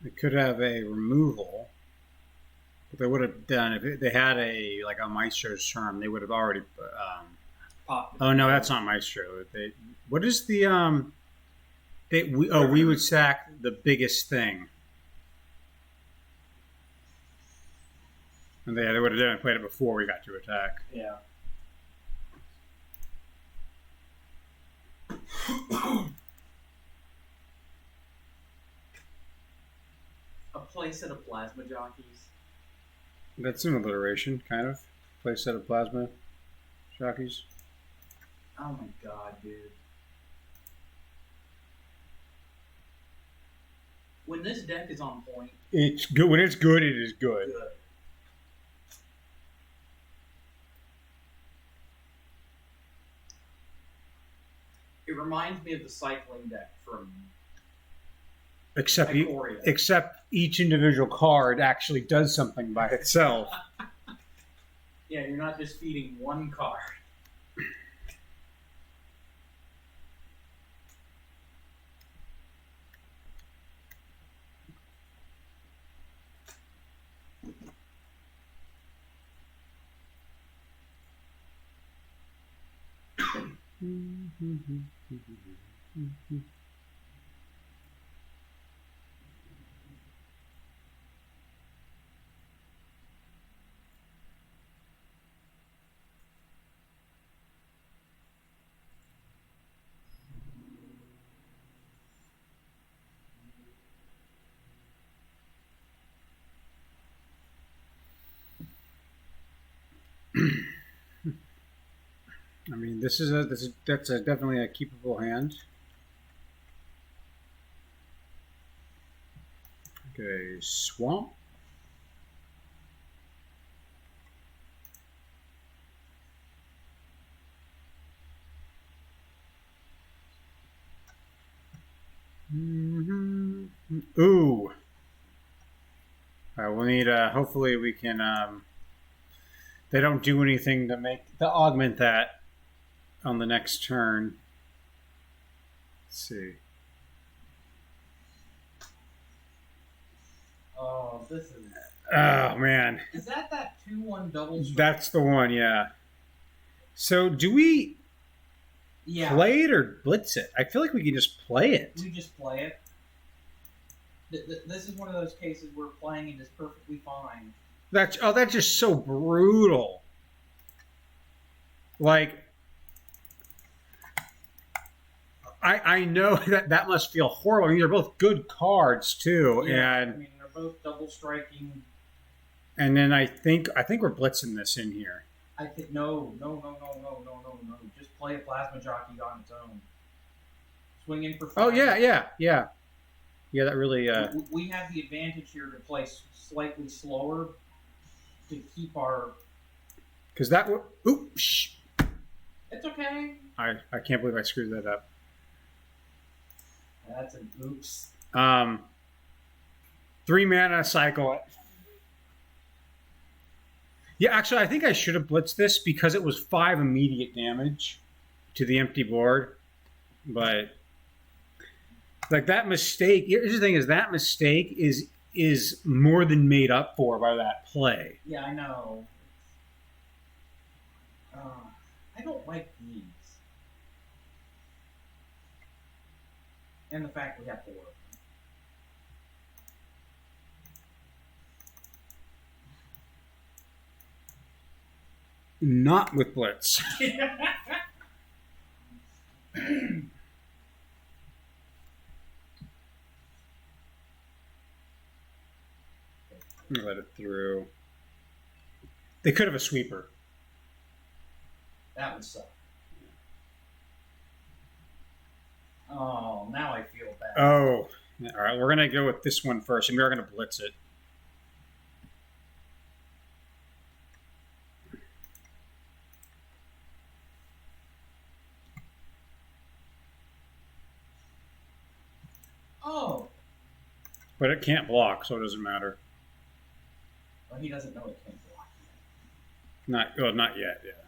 They could have a removal. What they would have done if they had a Maestro's Charm, they would have already. Popped. Oh no, that's not Maestro. What is the we would sack the biggest thing. And they would have done it, played it before we got to attack. Yeah. A playset of plasma jockeys. That's an alliteration, kind of. Playset of plasma jockeys. Oh my god, dude. When this deck is on point, It's good. When it's good, it is good. good. It reminds me of the cycling deck from Except Ikoria. except each individual card actually does something by itself. Yeah, you're not just feeding one card. I mean, that's definitely a keepable hand. Okay, swamp. Ooh. All right, we'll need. Hopefully, we can. They don't do anything to augment that on the next turn. Let's see. Oh, this is. Oh man, Is that 2-1 double strike? that's the one. Yeah. So, do we Yeah. play it or blitz it? I feel like we can just play it. We just play it. This is one of those cases where playing it is perfectly fine. That's just so brutal. Like, I know that must feel horrible. I mean, they're both good cards too, Yeah, and I mean, they're both double striking. and then I think we're blitzing this in here. I think no. Just play a plasma jockey on its own. Swing in for 5. Oh yeah. That really. We have the advantage here to play slightly slower to keep our. Because that would. Oops. It's okay. I can't believe I screwed that up. That's an oops. 3 mana cycle. Yeah, actually, I think I should have blitzed this because it was 5 immediate damage to the empty board. But like that mistake. Here's the thing: is that mistake is more than made up for by that play. Yeah, I know. I don't like these. And the fact we have 4. Not with blitz. Let it through. They could have a sweeper. That would suck. Oh, now I feel bad. Oh, all right. We're gonna go with this one first, and we're gonna blitz it. Oh. But it can't block, so it doesn't matter. Well, he doesn't know it can't block Not yet. Yeah. yet.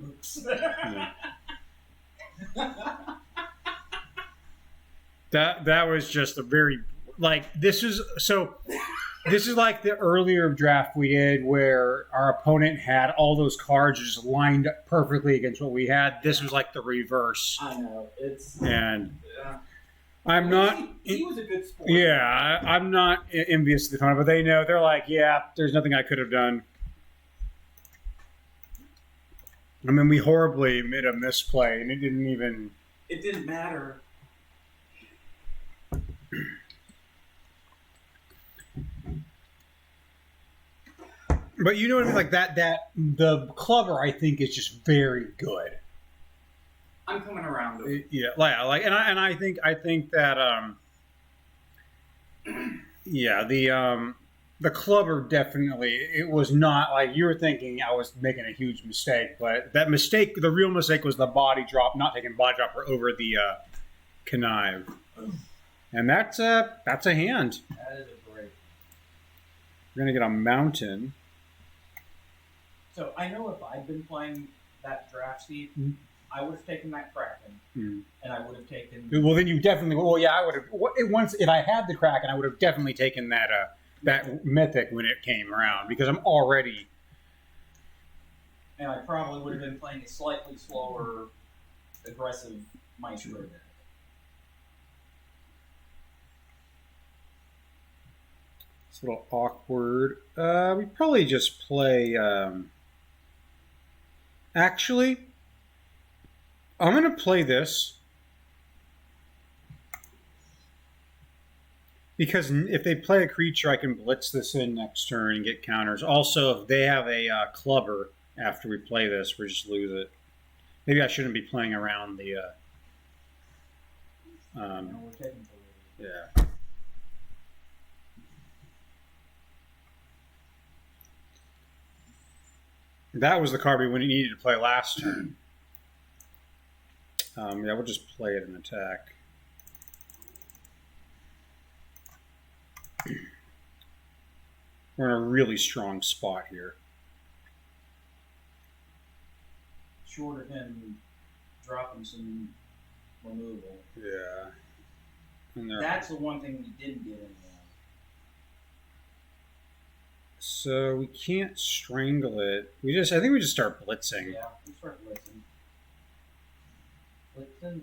Oops. That was just a very this is like the earlier draft we did where our opponent had all those cards just lined up perfectly against what we had. This was like the reverse. I know. And I'm not. He was a good sport. Yeah, I'm not envious of the opponent, but they know. They're like, yeah, there's nothing I could have done. I mean, we horribly made a misplay, and it didn't matter. But you know what I mean? Like that the clubber, I think, is just very good. I'm coming around to it. Yeah, and I think that yeah, the clubber definitely, it was not like you were thinking I was making a huge mistake, but that mistake, the real mistake was the body drop, not taking body dropper over the connive. And that's a hand. That is a break. We're gonna get a mountain. So I know if I'd been playing that draft seed, I would have taken that Kraken, and I would have taken. Well, then you definitely. Well, yeah, I would have. Once if I had the Kraken, I would have definitely taken that Mythic when it came around because I'm already. And I probably would have been playing a slightly slower, aggressive Maestro deck. It's a little awkward. We probably just play. Actually, I'm going to play this because if they play a creature, I can blitz this in next turn and get counters. Also, if they have a clubber after we play this, we just lose it. Maybe I shouldn't be playing around the. No, we're taking yeah. That was the card we needed to play last turn. Yeah, we'll just play it in attack. We're in a really strong spot here. Short of him dropping some removal. Yeah. That's the one thing we didn't get in there. So we can't strangle it. I think we just start blitzing. Yeah, we start blitzing. Blitzing.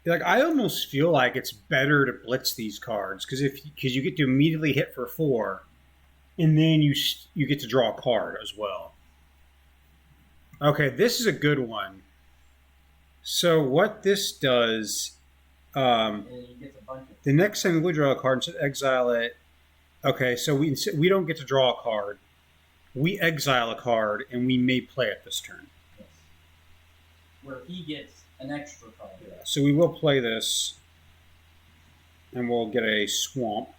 Like I almost feel like it's better to blitz these cards because you get to immediately hit for 4, and then you get to draw a card as well. Okay, this is a good one. So what this does, the next time we draw a card, instead exile it. Okay, so we don't get to draw a card. We exile a card, and we may play it this turn. Yes. Where he gets an extra card. Yeah, so we will play this, and we'll get a swamp.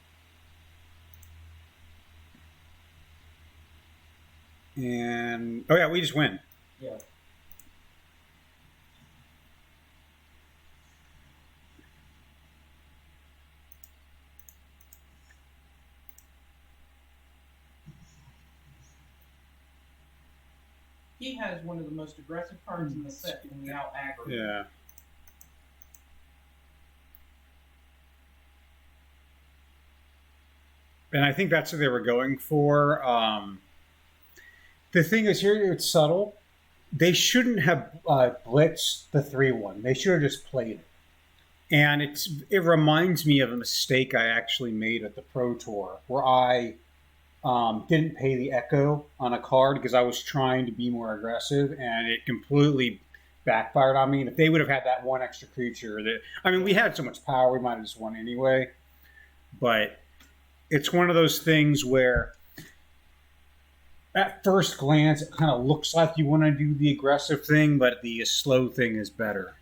And, oh yeah, we just win. Yeah. He has one of the most aggressive cards in the set when we out aggro. Yeah. And I think that's what they were going for. The thing is here, it's subtle. They shouldn't have blitzed the 3-1. They should have just played it. And it reminds me of a mistake I actually made at the Pro Tour where I didn't pay the Echo on a card because I was trying to be more aggressive, and it completely backfired on me. And if they would have had that one extra creature, that I mean, we had so much power, we might have just won anyway. But it's one of those things where, at first glance, it kind of looks like you want to do the aggressive thing, but the slow thing is better.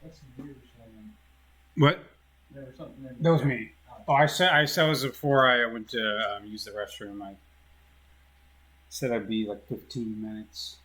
That's weird. What? There was something in That was me. Oh, I said it was before I went to use the restroom. I said I'd be like 15 minutes.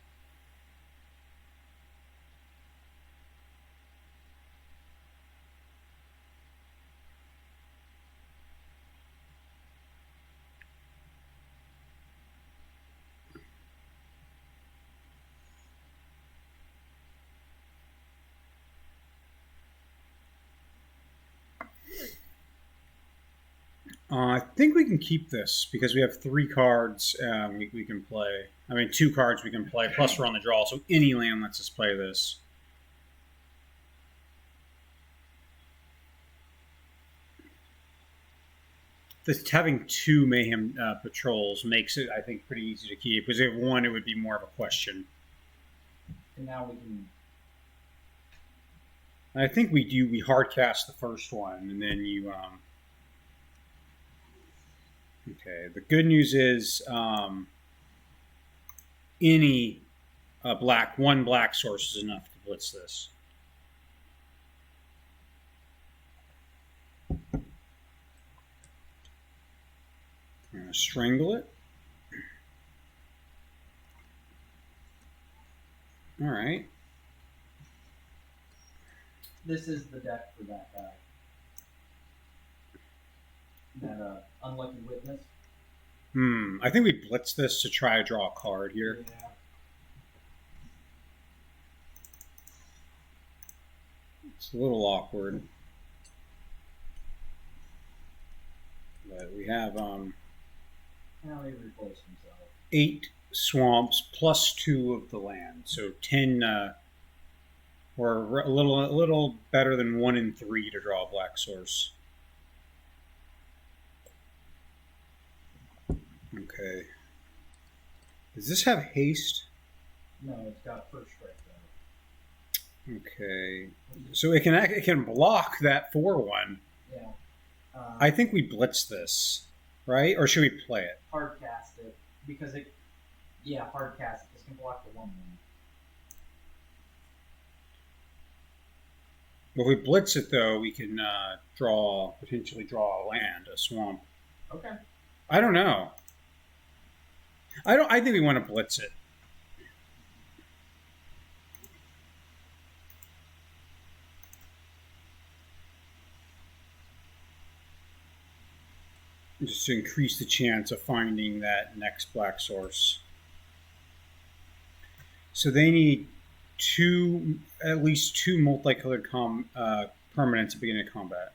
I think we can keep this because we have 3 cards we can play. I mean, 2 cards we can play, plus we're on the draw, so any land lets us play this. This having 2 Mayhem patrols makes it, I think, pretty easy to keep. Because if 1, it would be more of a question. And now we can. I think we hard cast the first one, and then you. Okay. The good news is any one black source is enough to blitz this. I'm going to strangle it. All right. This is the deck for that guy. That unlucky witness. I think we blitz this to try to draw a card here. Yeah. It's a little awkward. But we have Now he replaced himself. 8 swamps plus 2 of the land, so 10, or a little better than 1 in 3 to draw a black source. Okay. Does this have haste? No, it's got first strike though. Okay. So it can block that 4/1. Yeah. I think we blitz this, right? Or should we play it? Hard cast it because it. Yeah, hard cast it. This can block the 1/1. Well, if we blitz it though, we can potentially draw a land, a swamp. Okay. I don't know. I think we want to blitz it. Just to increase the chance of finding that next black source. So they need at least two multicolored permanents at the beginning of combat.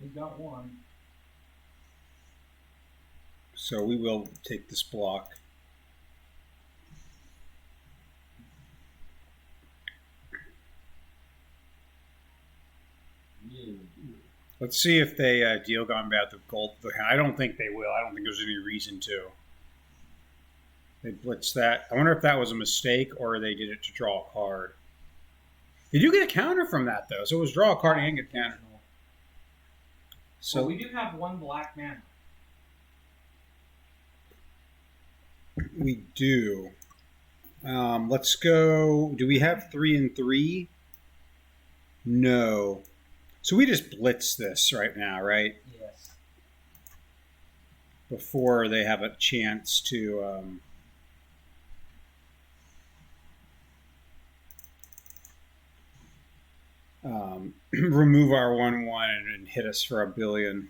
He's got 1. So we will take this block. Yeah. Let's see if they deal combat with gold. I don't think they will. I don't think there's any reason to. They blitz that. I wonder if that was a mistake or they did it to draw a card. They do get a counter from that, though. So it was draw a card and get a counter. So well, we do have 1 black mana. We do. Let's go. Do we have 3 and 3? No. So we just blitz this right now, right? Yes. Before they have a chance to. Remove our 1/1 and hit us for $1 billion.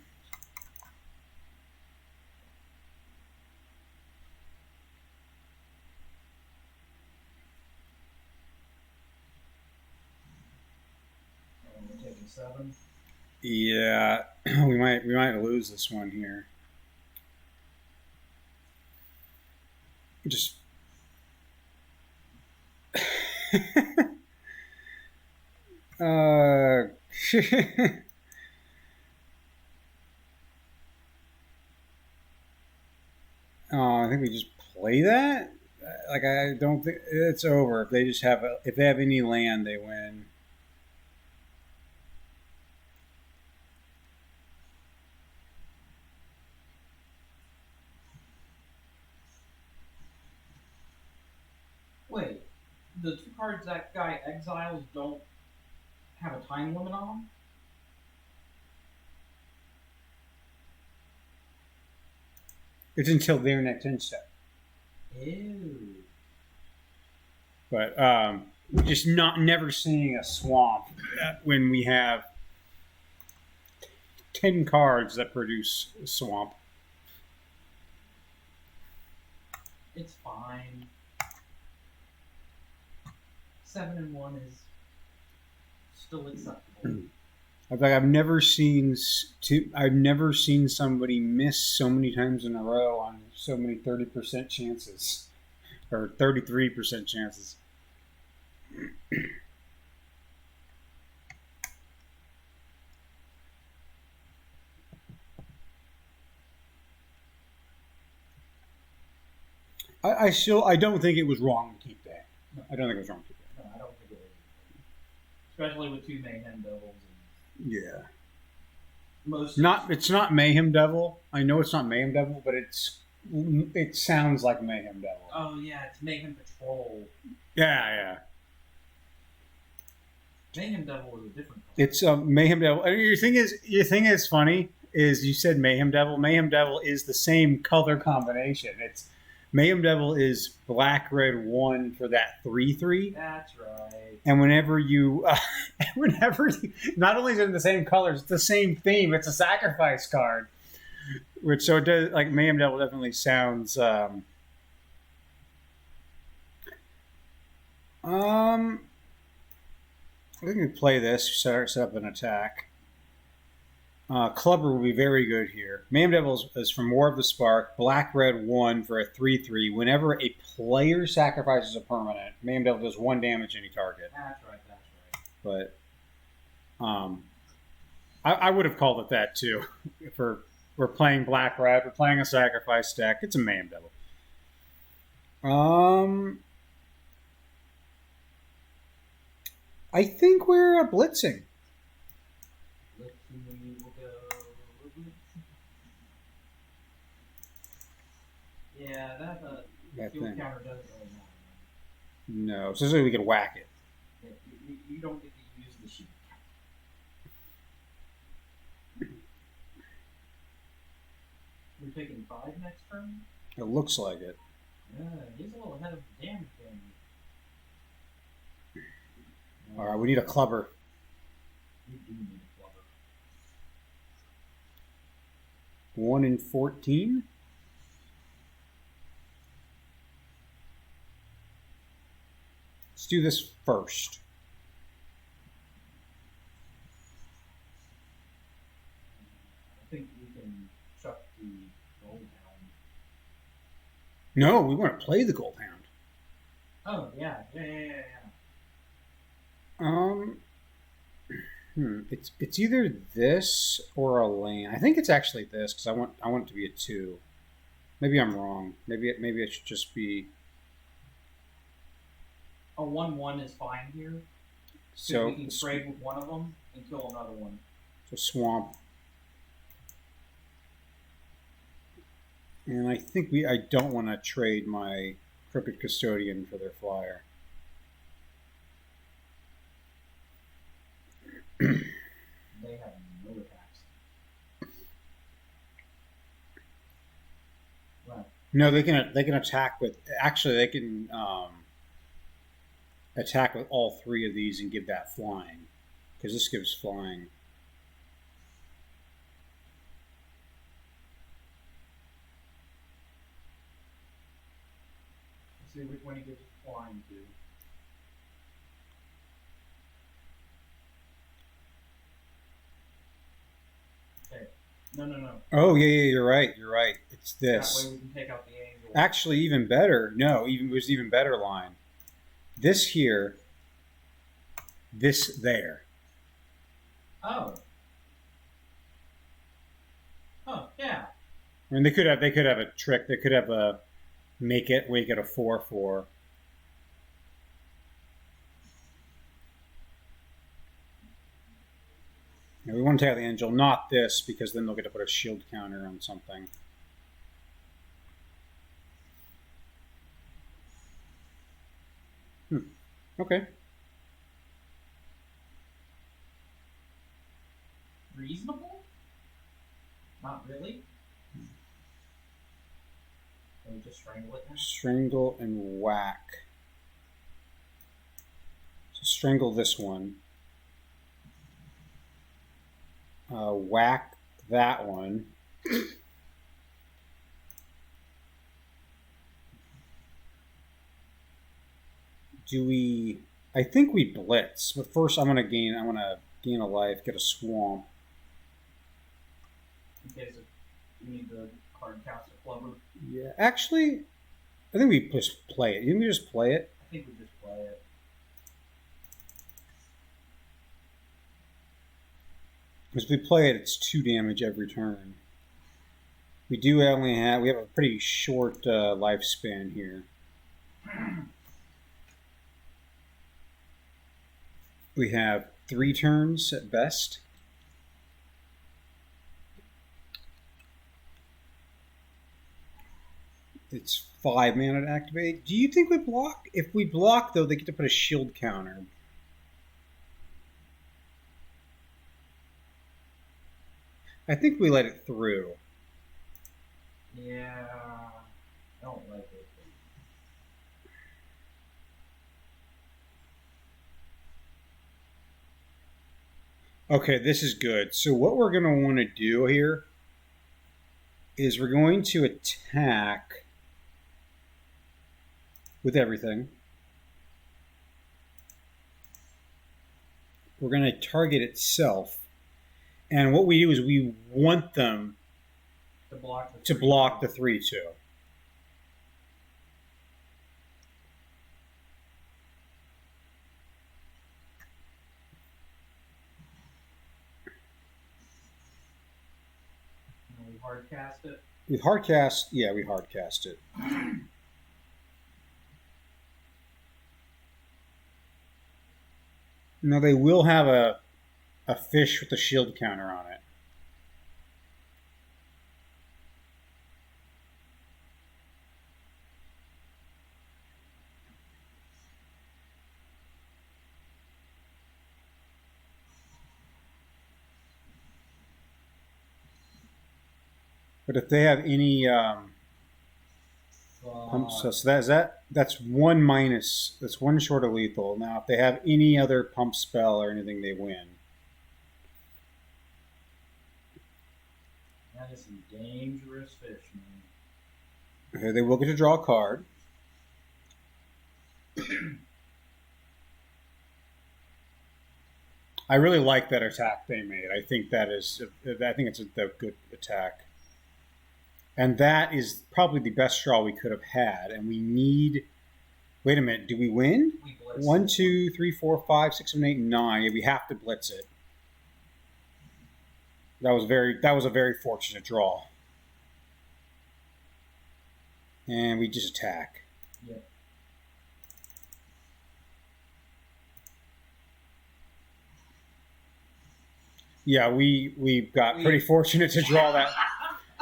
7. Yeah, we might lose this one here. Just uh oh, I think we just play that. Like I don't think it's over. If they just have if they have any land, they win. Wait, the 2 cards that guy exiles don't have a time limit on them? It's until their next end step. Ew. But just never seeing a swamp when we have 10 cards that produce a swamp. It's fine. 7 and 1 is still acceptable. I've never seen somebody miss so many times in a row on so many 30% chances or 33% chances. I don't think it was wrong to keep that. No. I don't think it was wrong to keep that. No, I don't think it is. Especially with 2 Mayhem Devils. And Yeah. It's not Mayhem Devil. I know it's not Mayhem Devil, but it sounds like Mayhem Devil. Oh yeah, it's Mayhem Patrol. Yeah. Mayhem Devil is a different color. It's Mayhem Devil. Your thing is funny is you said Mayhem Devil. Mayhem Devil is the same color combination. It's Mayhem Devil is black, red, 1 for that 3/3. That's right. And whenever you, not only is it in the same colors, it's the same theme. It's a sacrifice card, so it does like Mayhem Devil definitely sounds. I think we play this. Set up an attack. Clubber will be very good here. Mayhem Devil is from War of the Spark. Black, red, 1 for a 3/3. Whenever a player sacrifices a permanent, Mayhem Devil does 1 damage to any target. That's right. But I would have called it that too. If we're playing Black Red, we're playing a sacrifice deck. It's a Mayhem Devil. I think we're blitzing. Yeah, that fuel thing. counter doesn't really matter. No, so we could whack it. Yeah, you don't get to use the sheet counter. We're taking 5 next turn? It looks like it. Yeah, he's a little ahead of the damage game. All right, we need a clubber. We do need a clubber. 1 in 14. Let's do this first. I think we can chuck the gold hound. No, we want to play the gold hound. Oh yeah. It's either this or a land. I think it's actually this because I want it to be a 2. Maybe I'm wrong. Maybe it should just be. A 1/1 is fine here. So we can trade with one of them and kill another one. So swamp. And I think I don't want to trade my Crooked Custodian for their flyer. They have no attacks. Right. No, they can attack with. Actually, they can attack with all 3 of these and give that flying, because this gives flying. Let's see which one he gives flying. flying to. No. Oh yeah, you're right. You're right. It's That this. way we can take out the angel. Actually, even better. No, even it was even better line. This here. This there. Oh. Oh, yeah. I mean, they could have a trick. They could have a make it a 4/4. Now, we want to take out the angel, not this, because then they'll get to put a shield counter on something. Okay. Reasonable? Not really. Can we just strangle it now? Strangle and whack. So strangle this one. Whack that one. Do we? I think we blitz, but first I'm gonna gain a life, get a swamp. In case we need the card cast a clubber. Yeah, actually, I think we just play it. Didn't we just play it? I think we just play it. Because if we play it, it's 2 damage every turn. We have a pretty short lifespan here. We have 3 turns at best. It's 5 mana to activate. Do you think we block? If we block, though, they get to put a shield counter. I think we let it through. Yeah. I don't like it. Okay, this is good. So what we're going to want to do here is we're going to attack with everything. We're going to target itself. And what we do is we want them to block the 3/2. We hard cast it. We hard cast it. Now they will have a fish with a shield counter on it. But if they have any that's 1 minus. That's 1 short of lethal. Now, if they have any other pump spell or anything, they win. That is some dangerous fish, man. Okay, they will get to draw a card. I really like that attack they made. I think it's a good attack. And that is probably the best draw we could have had. And we need. Wait a minute. Do we win? We blitz 1, 2, 3, 4, 5, 6, 7, 8, 9. Yeah, we have to blitz it. That was a very fortunate draw. And we just attack. Yep. Yeah, we got pretty fortunate to draw that.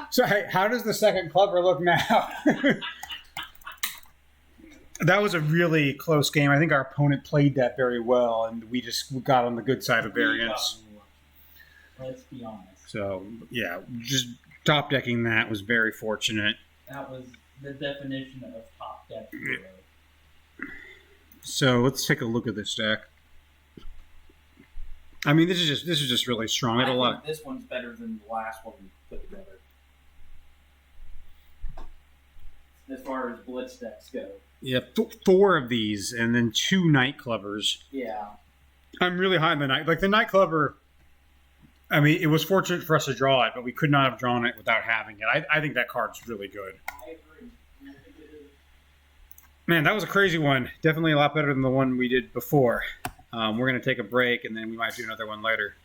So, hey, how does the second clubber look now? That was a really close game. I think our opponent played that very well, and we just got on the good side of variance. Let's be honest. So, yeah, just top decking that was very fortunate. That was the definition of top deck hero. So let's take a look at this deck. I mean, this is just really strong. I think this one's better than the last one we put together. As far as blitz decks go. Yeah, 4 of these, and then 2 night clubbers. Yeah. I'm really high on the night. Like the night clubber, I mean, it was fortunate for us to draw it, but we could not have drawn it without having it. I think that card's really good. I agree. I think it is. Man, that was a crazy one. Definitely a lot better than the one we did before. We're going to take a break, and then we might do another one later.